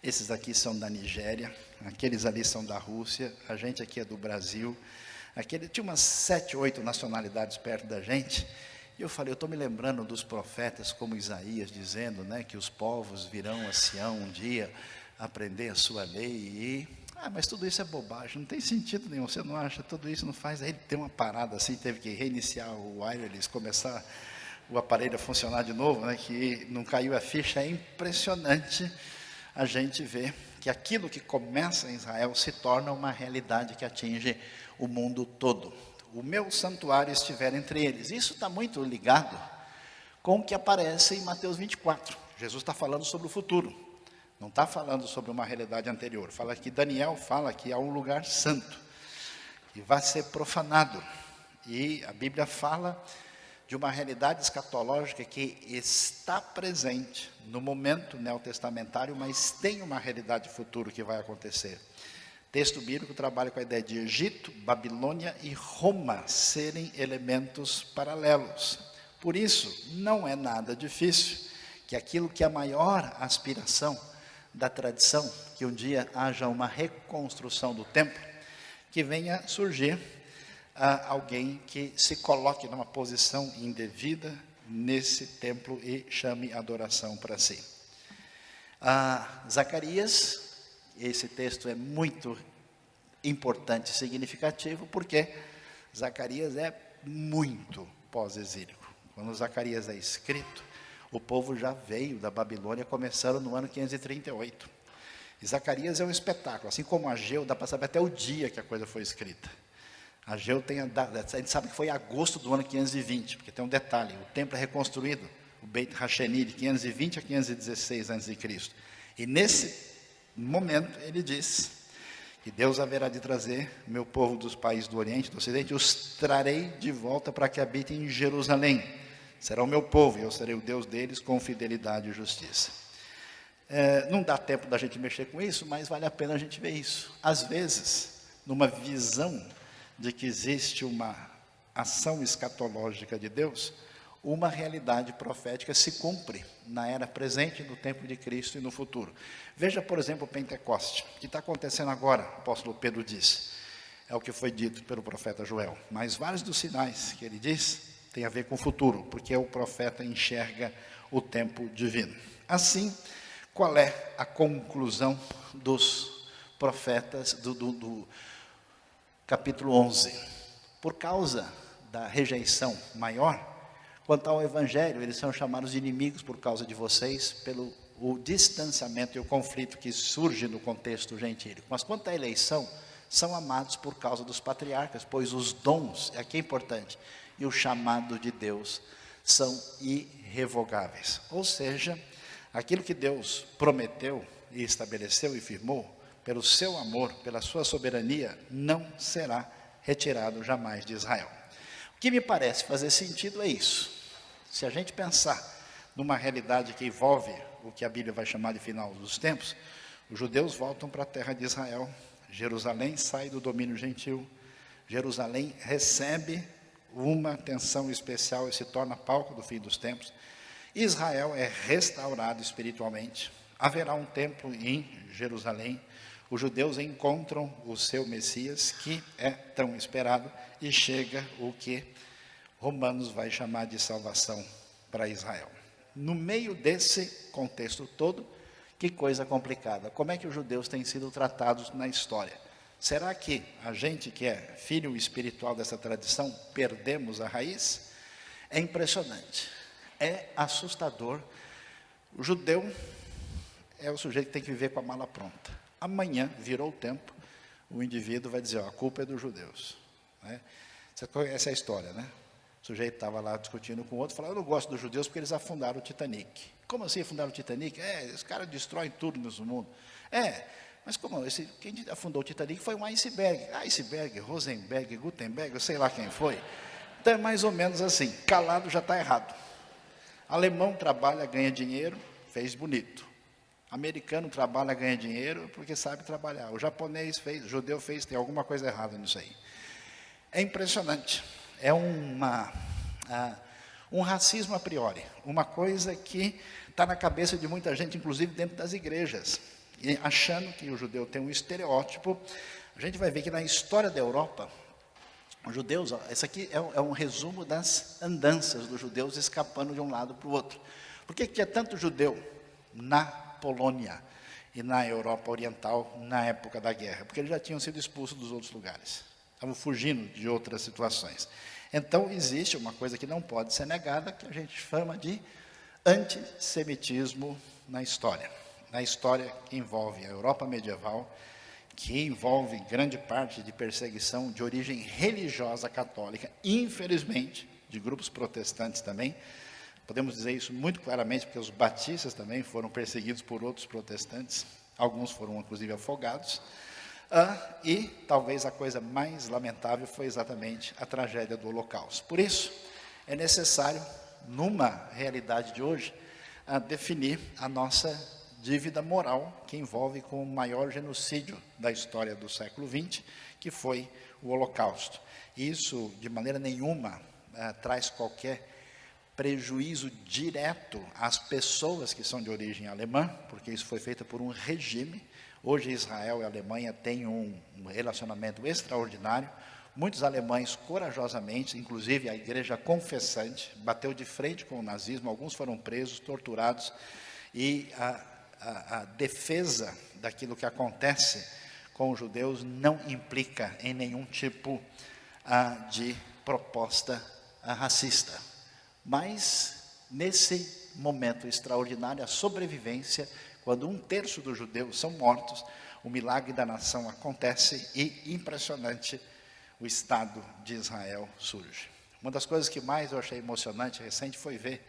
A: esses aqui são da Nigéria, aqueles ali são da Rússia, a gente aqui é do Brasil. Tinha umas 7, 8 nacionalidades perto da gente. E eu falei, eu estou me lembrando dos profetas como Isaías, dizendo, né, que os povos virão a Sião um dia aprender a sua lei. Mas tudo isso é bobagem, não tem sentido nenhum, você não acha? Tudo isso não faz. Aí ele tem uma parada assim, teve que reiniciar o wireless, começar o aparelho a funcionar de novo, né, que não caiu a ficha. É impressionante a gente ver que aquilo que começa em Israel se torna uma realidade que atinge o mundo todo. O meu santuário estiver entre eles. Isso está muito ligado com o que aparece em Mateus 24. Jesus está falando sobre o futuro. Não está falando sobre uma realidade anterior. Daniel fala que há um lugar santo e vai ser profanado. E a Bíblia fala de uma realidade escatológica que está presente no momento neotestamentário, mas tem uma realidade futura que vai acontecer. Texto bíblico trabalha com a ideia de Egito, Babilônia e Roma serem elementos paralelos. Por isso, não é nada difícil que aquilo que é a maior aspiração da tradição, que um dia haja uma reconstrução do templo, que venha surgir alguém que se coloque numa posição indevida nesse templo e chame adoração para si. Zacarias, esse texto é muito importante e significativo, porque Zacarias é muito pós-exílico. Quando Zacarias é escrito, o povo já veio da Babilônia, começando no ano 538. E Zacarias é um espetáculo, assim como Ageu, dá para saber até o dia que a coisa foi escrita. Ageu a gente sabe que foi em agosto do ano 520, porque tem um detalhe, o templo é reconstruído, o Beit Hasheni, de 520 a 516 a.C. E nesse momento ele diz que Deus haverá de trazer meu povo dos países do Oriente, do Ocidente, os trarei de volta para que habitem em Jerusalém. Será o meu povo e eu serei o Deus deles com fidelidade e justiça. Não dá tempo da gente mexer com isso, mas vale a pena a gente ver isso. Às vezes, numa visão de que existe uma ação escatológica de Deus, uma realidade profética se cumpre na era presente, no tempo de Cristo e no futuro. Veja, por exemplo, o Pentecoste, que está acontecendo agora, o apóstolo Pedro diz, é o que foi dito pelo profeta Joel, mas vários dos sinais que ele diz têm a ver com o futuro, porque o profeta enxerga o tempo divino. Assim, qual é a conclusão dos profetas do capítulo 11? Por causa da rejeição maior, quanto ao evangelho, eles são chamados de inimigos por causa de vocês, pelo o distanciamento e o conflito que surge no contexto gentílico. Mas quanto à eleição, são amados por causa dos patriarcas, pois os dons, aqui é importante, e o chamado de Deus são irrevogáveis. Ou seja, aquilo que Deus prometeu e estabeleceu e firmou, pelo seu amor, pela sua soberania, não será retirado jamais de Israel. O que me parece fazer sentido é isso. Se a gente pensar numa realidade que envolve o que a Bíblia vai chamar de final dos tempos, os judeus voltam para a terra de Israel, Jerusalém sai do domínio gentil, Jerusalém recebe uma atenção especial e se torna palco do fim dos tempos. Israel é restaurado espiritualmente. Haverá um templo em Jerusalém. Os judeus encontram o seu Messias, que é tão esperado, e chega o que Romanos vai chamar de salvação para Israel. No meio desse contexto todo, que coisa complicada. Como é que os judeus têm sido tratados na história? Será que a gente que é filho espiritual dessa tradição, perdemos a raiz? É impressionante, é assustador. O judeu é o sujeito que tem que viver com a mala pronta. Amanhã, virou o tempo, o indivíduo vai dizer, ó, a culpa é dos judeus. Né? Você conhece a história, né? O sujeito estava lá discutindo com o outro, falando, eu não gosto dos judeus porque eles afundaram o Titanic. Como assim afundaram o Titanic? Os caras destroem tudo no mundo. Mas como? Quem afundou o Titanic foi um iceberg. Iceberg, Rosenberg, Gutenberg, eu sei lá quem foi. Então é mais ou menos assim, calado já está errado. Alemão trabalha, ganha dinheiro, fez bonito. Americano trabalha, ganha dinheiro porque sabe trabalhar. O japonês fez, o judeu fez, tem alguma coisa errada nisso aí. É impressionante. É um racismo a priori, uma coisa que está na cabeça de muita gente, inclusive dentro das igrejas, e achando que o judeu tem um estereótipo. A gente vai ver que na história da Europa, os judeus, isso aqui é um resumo das andanças dos judeus escapando de um lado para o outro. Por que tinha tanto judeu na Polônia e na Europa Oriental na época da guerra? Porque eles já tinham sido expulsos dos outros lugares. Estavam fugindo de outras situações. Então, existe uma coisa que não pode ser negada, que a gente chama de antissemitismo na história. Na história que envolve a Europa medieval, que envolve grande parte de perseguição de origem religiosa católica, infelizmente, de grupos protestantes também. Podemos dizer isso muito claramente, porque os batistas também foram perseguidos por outros protestantes. Alguns foram, inclusive, afogados. E talvez a coisa mais lamentável foi exatamente a tragédia do Holocausto. Por isso, é necessário, numa realidade de hoje, definir a nossa dívida moral, que envolve com o maior genocídio da história do século XX, que foi o Holocausto. Isso, de maneira nenhuma, traz qualquer prejuízo direto às pessoas que são de origem alemã, porque isso foi feito por um regime. Hoje Israel e a Alemanha têm um relacionamento extraordinário. Muitos alemães corajosamente, inclusive a igreja confessante, bateu de frente com o nazismo, alguns foram presos, torturados, e a defesa daquilo que acontece com os judeus não implica em nenhum tipo de proposta racista. Mas, nesse momento extraordinário, a sobrevivência, quando 1/3 dos judeus são mortos, o milagre da nação acontece e, impressionante, o Estado de Israel surge. Uma das coisas que mais eu achei emocionante recente foi ver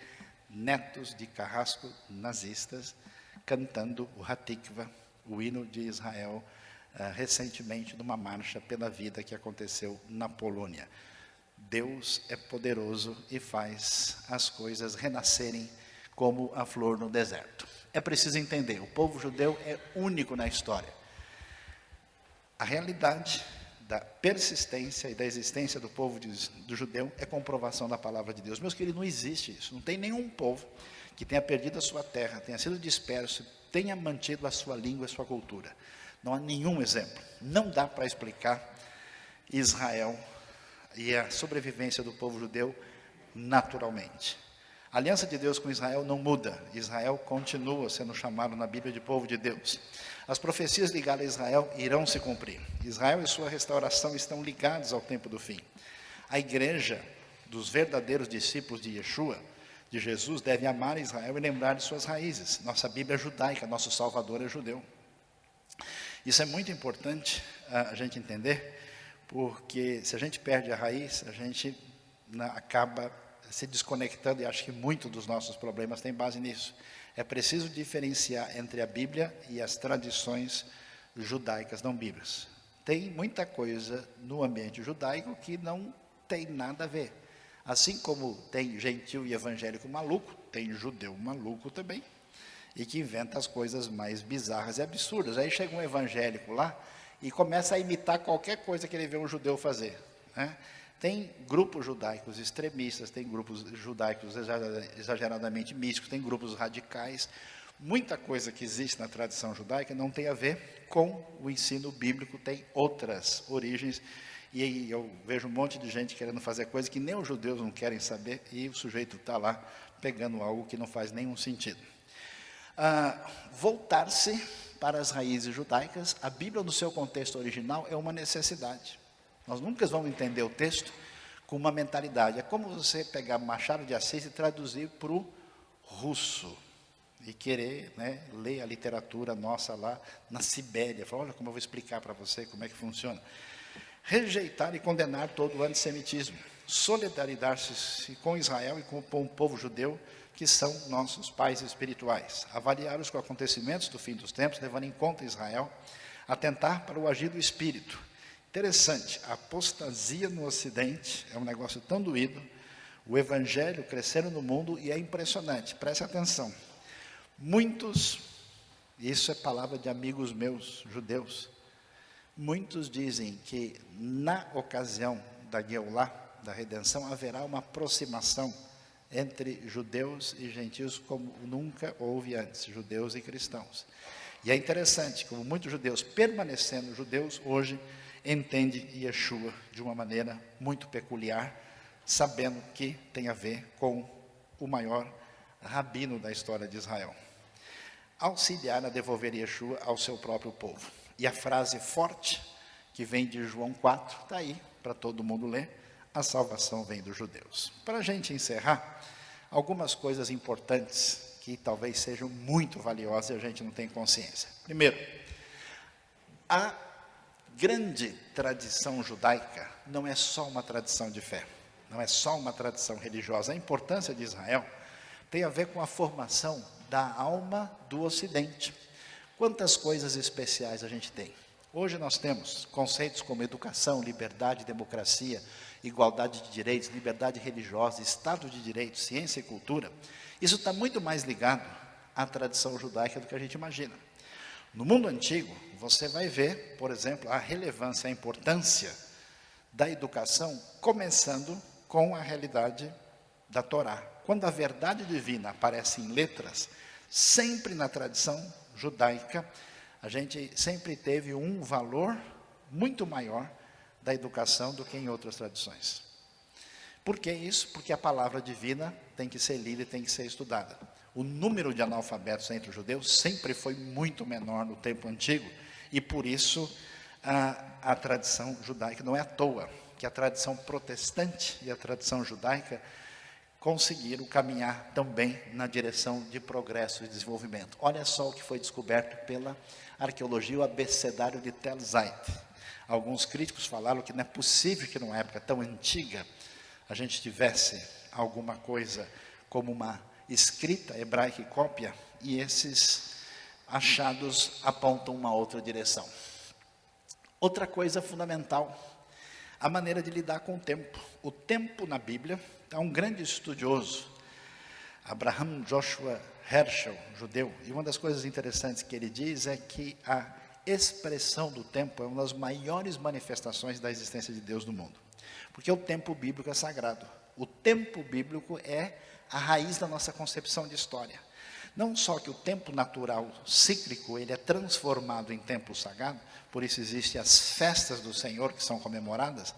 A: netos de carrasco nazistas cantando o Hatikva, o hino de Israel, recentemente numa marcha pela vida que aconteceu na Polônia. Deus é poderoso e faz as coisas renascerem como a flor no deserto. É preciso entender, o povo judeu é único na história. A realidade da persistência e da existência do povo do judeu é comprovação da palavra de Deus. Meus queridos, não existe isso. Não tem nenhum povo que tenha perdido a sua terra, tenha sido disperso, tenha mantido a sua língua e a sua cultura. Não há nenhum exemplo. Não dá para explicar Israel e a sobrevivência do povo judeu naturalmente. A aliança de Deus com Israel não muda. Israel continua sendo chamado na Bíblia de povo de Deus. As profecias ligadas a Israel irão se cumprir. Israel e sua restauração estão ligados ao tempo do fim. A igreja dos verdadeiros discípulos de Yeshua, de Jesus, deve amar Israel e lembrar de suas raízes. Nossa Bíblia é judaica, nosso Salvador é judeu. Isso é muito importante a gente entender, porque se a gente perde a raiz, a gente acaba se desconectando, e acho que muito dos nossos problemas tem base nisso. É preciso diferenciar entre a Bíblia e as tradições judaicas não bíblicas. Tem muita coisa no ambiente judaico que não tem nada a ver. Assim como tem gentil e evangélico maluco, tem judeu maluco também, e que inventa as coisas mais bizarras e absurdas. Aí chega um evangélico lá e começa a imitar qualquer coisa que ele vê um judeu fazer, né? Tem grupos judaicos extremistas, tem grupos judaicos exageradamente místicos, tem grupos radicais. Muita coisa que existe na tradição judaica não tem a ver com o ensino bíblico, tem outras origens. E eu vejo um monte de gente querendo fazer coisa que nem os judeus não querem saber, e o sujeito está lá pegando algo que não faz nenhum sentido. Voltar-se para as raízes judaicas, a Bíblia no seu contexto original é uma necessidade. Nós nunca vamos entender o texto com uma mentalidade. É como você pegar Machado de Assis e traduzir para o russo. E querer, né, ler a literatura nossa lá na Sibéria. Falar, olha como eu vou explicar para você como é que funciona. Rejeitar e condenar todo o antissemitismo. Solidarizar-se com Israel e com o povo judeu, que são nossos pais espirituais. Avaliar os acontecimentos do fim dos tempos, levando em conta Israel. Atentar para o agir do Espírito. Interessante, a apostasia no Ocidente é um negócio tão doído, o Evangelho crescendo no mundo, e é impressionante, preste atenção. Muitos, isso é palavra de amigos meus, judeus, muitos dizem que na ocasião da Geulah, da redenção, haverá uma aproximação entre judeus e gentios como nunca houve antes, judeus e cristãos. E é interessante, como muitos judeus permanecendo judeus, hoje entende Yeshua de uma maneira muito peculiar, sabendo que tem a ver com o maior rabino da história de Israel. Auxiliar a devolver Yeshua ao seu próprio povo. E a frase forte, que vem de João 4, está aí para todo mundo ler: a salvação vem dos judeus. Para a gente encerrar, algumas coisas importantes que talvez sejam muito valiosas e a gente não tem consciência. Primeiro, a grande tradição judaica não é só uma tradição de fé, não é só uma tradição religiosa. A importância de Israel tem a ver com a formação da alma do Ocidente. Quantas coisas especiais a gente tem. Hoje nós temos conceitos como educação, liberdade, democracia, igualdade de direitos, liberdade religiosa, Estado de Direito, ciência e cultura. Isso está muito mais ligado à tradição judaica do que a gente imagina. No mundo antigo, você vai ver, por exemplo, a relevância, a importância da educação, começando com a realidade da Torá. Quando a verdade divina aparece em letras, sempre na tradição judaica, a gente sempre teve um valor muito maior da educação do que em outras tradições. Por que isso? Porque a palavra divina tem que ser lida e tem que ser estudada. O número de analfabetos entre os judeus sempre foi muito menor no tempo antigo, e por isso a tradição judaica, não é à toa que a tradição protestante e a tradição judaica conseguiram caminhar também na direção de progresso e desenvolvimento. Olha só o que foi descoberto pela arqueologia, o abecedário de Tel Zait. Alguns críticos falaram que não é possível que numa época tão antiga a gente tivesse alguma coisa como uma escrita hebraica e cópia, e esses achados apontam uma outra direção. Outra coisa fundamental, a maneira de lidar com o tempo. O tempo na Bíblia, é um grande estudioso, Abraham Joshua Heschel, judeu, e uma das coisas interessantes que ele diz é que a expressão do tempo é uma das maiores manifestações da existência de Deus no mundo. Porque o tempo bíblico é sagrado. O tempo bíblico é a raiz da nossa concepção de história. Não só que o tempo natural cíclico, ele é transformado em tempo sagrado, por isso existem as festas do Senhor que são comemoradas,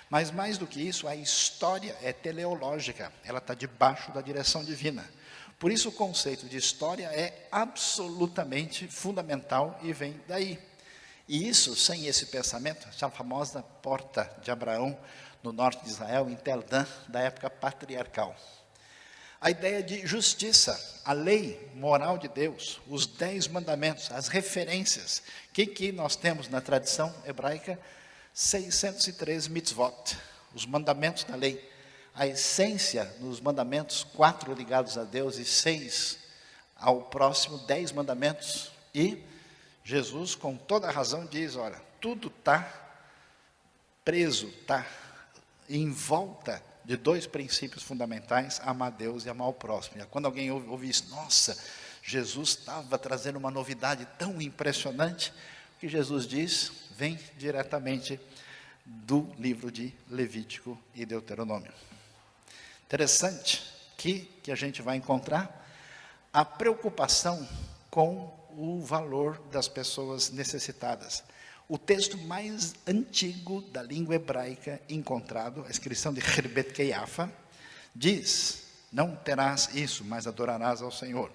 A: mas mais do que isso, a história é teleológica, ela está debaixo da direção divina. Por isso o conceito de história é absolutamente fundamental e vem daí. E isso, sem esse pensamento, a famosa porta de Abraão, no norte de Israel, em Tel Dan, da época patriarcal. A ideia de justiça, a lei moral de Deus, os 10 mandamentos, as referências. O que nós temos na tradição hebraica? 613 mitzvot, os mandamentos da lei. A essência nos mandamentos, 4 ligados a Deus e 6 ao próximo, 10 mandamentos. E Jesus, com toda a razão, diz, olha, tudo está preso, está em volta de 2 princípios fundamentais: amar Deus e amar o próximo. E quando alguém ouve isso, nossa, Jesus estava trazendo uma novidade tão impressionante, o que Jesus diz: vem diretamente do livro de Levítico e Deuteronômio. Interessante que a gente vai encontrar a preocupação com o valor das pessoas necessitadas. O texto mais antigo da língua hebraica encontrado, a inscrição de Herbet Keiafa, diz: não terás isso, mas adorarás ao Senhor.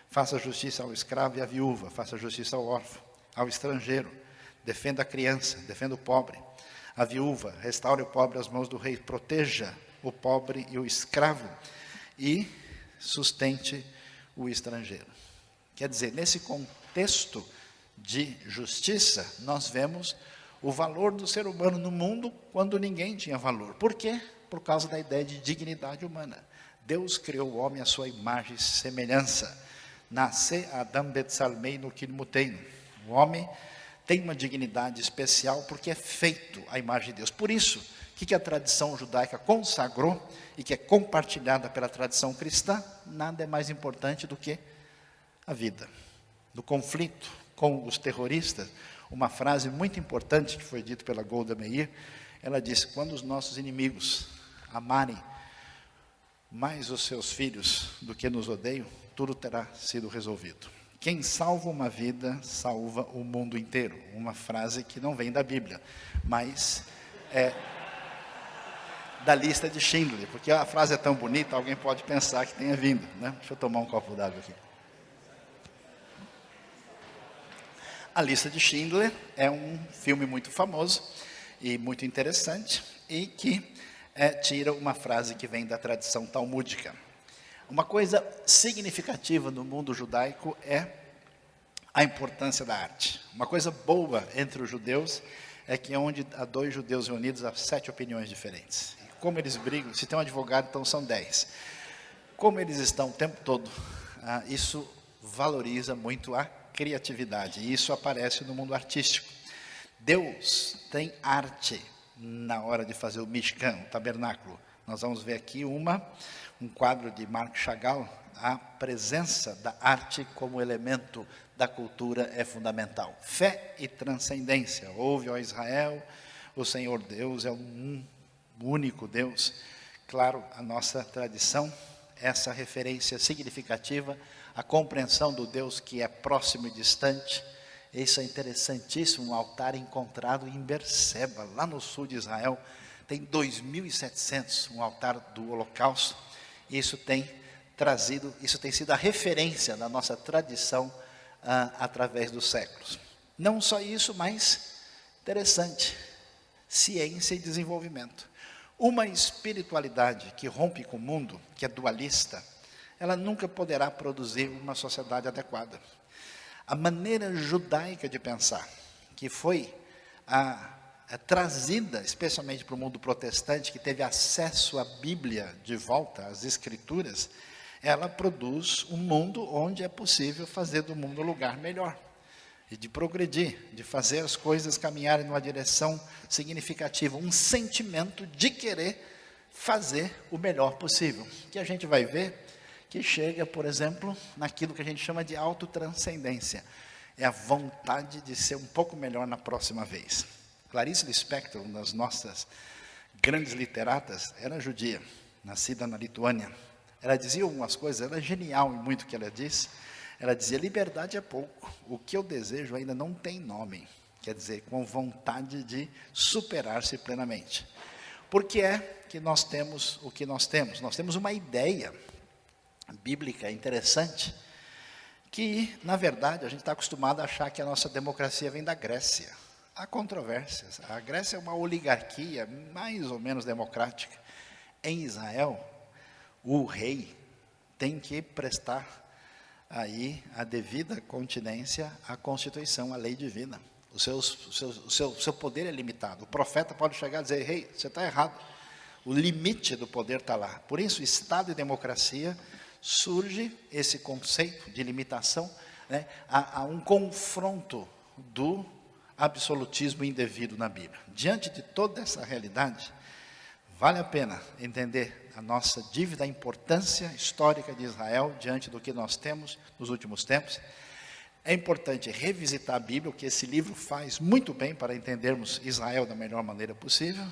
A: Faça justiça ao escravo e à viúva, faça justiça ao órfão, ao estrangeiro, defenda a criança, defenda o pobre, a viúva, restaure o pobre às mãos do rei, proteja o pobre e o escravo e sustente o estrangeiro. Quer dizer, nesse contexto de justiça, nós vemos o valor do ser humano no mundo quando ninguém tinha valor. Por quê? Por causa da ideia de dignidade humana. Deus criou o homem à sua imagem e semelhança. Nasce Adam Betzalmeinu Kilmuteinu. O homem tem uma dignidade especial porque é feito à imagem de Deus. Por isso, o que a tradição judaica consagrou e que é compartilhada pela tradição cristã, nada é mais importante do que a vida. No conflito com os terroristas, uma frase muito importante que foi dita pela Golda Meir, ela disse: quando os nossos inimigos amarem mais os seus filhos do que nos odeiam, tudo terá sido resolvido. Quem salva uma vida, salva o mundo inteiro. Uma frase que não vem da Bíblia, mas é da lista de Schindler, porque a frase é tão bonita, alguém pode pensar que tenha vindo, né? Deixa eu tomar um copo d'água aqui. A Lista de Schindler é um filme muito famoso e muito interessante e que tira uma frase que vem da tradição talmúdica. Uma coisa significativa no mundo judaico é a importância da arte. Uma coisa boa entre os judeus é que onde há dois judeus reunidos há 7 opiniões diferentes. E como eles brigam, se tem um advogado, então são 10. Como eles estão o tempo todo, isso valoriza muito a criatividade, e isso aparece no mundo artístico. Deus tem arte na hora de fazer o Mishkan, o tabernáculo. Nós vamos ver aqui um quadro de Marc Chagall. A presença da arte como elemento da cultura é fundamental. Fé e transcendência. Ouve, ó Israel, o Senhor Deus é um único Deus. Claro, a nossa tradição, essa referência significativa, a compreensão do Deus que é próximo e distante. Isso é interessantíssimo, um altar encontrado em Berseba, lá no sul de Israel. Tem 2.700, um altar do holocausto. Isso tem sido a referência da nossa tradição através dos séculos. Não só isso, mas interessante, ciência e desenvolvimento. Uma espiritualidade que rompe com o mundo, que é dualista, ela nunca poderá produzir uma sociedade adequada. A maneira judaica de pensar, que foi trazida especialmente para o mundo protestante, que teve acesso à Bíblia de volta, às Escrituras, ela produz um mundo onde é possível fazer do mundo um lugar melhor, e de progredir, de fazer as coisas caminharem numa direção significativa, um sentimento de querer fazer o melhor possível, que a gente vai ver que chega, por exemplo, naquilo que a gente chama de autotranscendência. É a vontade de ser um pouco melhor na próxima vez. Clarice Lispector, uma das nossas grandes literatas, era judia, nascida na Lituânia. Ela dizia algumas coisas, ela é genial em muito que ela disse. Ela dizia: liberdade é pouco, o que eu desejo ainda não tem nome. Quer dizer, com vontade de superar-se plenamente. Por que é que nós temos o que nós temos? Nós temos uma ideia bíblica interessante, que, na verdade, a gente está acostumado a achar que a nossa democracia vem da Grécia. Há controvérsias. A Grécia é uma oligarquia mais ou menos democrática. Em Israel, o rei tem que prestar aí a devida continência à Constituição, à lei divina. O seu poder é limitado. O profeta pode chegar e dizer: rei, você está errado. O limite do poder está lá. Por isso, Estado e democracia, surge esse conceito de limitação, né? Há um confronto do absolutismo indevido na Bíblia. Diante de toda essa realidade, vale a pena entender a nossa dívida, a importância histórica de Israel diante do que nós temos nos últimos tempos. É importante revisitar a Bíblia, o que esse livro faz muito bem para entendermos Israel da melhor maneira possível.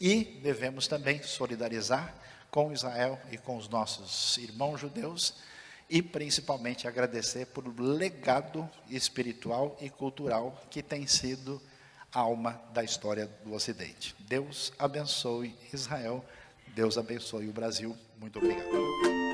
A: E devemos também solidarizar com Israel e com os nossos irmãos judeus. E principalmente agradecer por o legado espiritual e cultural que tem sido a alma da história do Ocidente. Deus abençoe Israel. Deus abençoe o Brasil. Muito obrigado.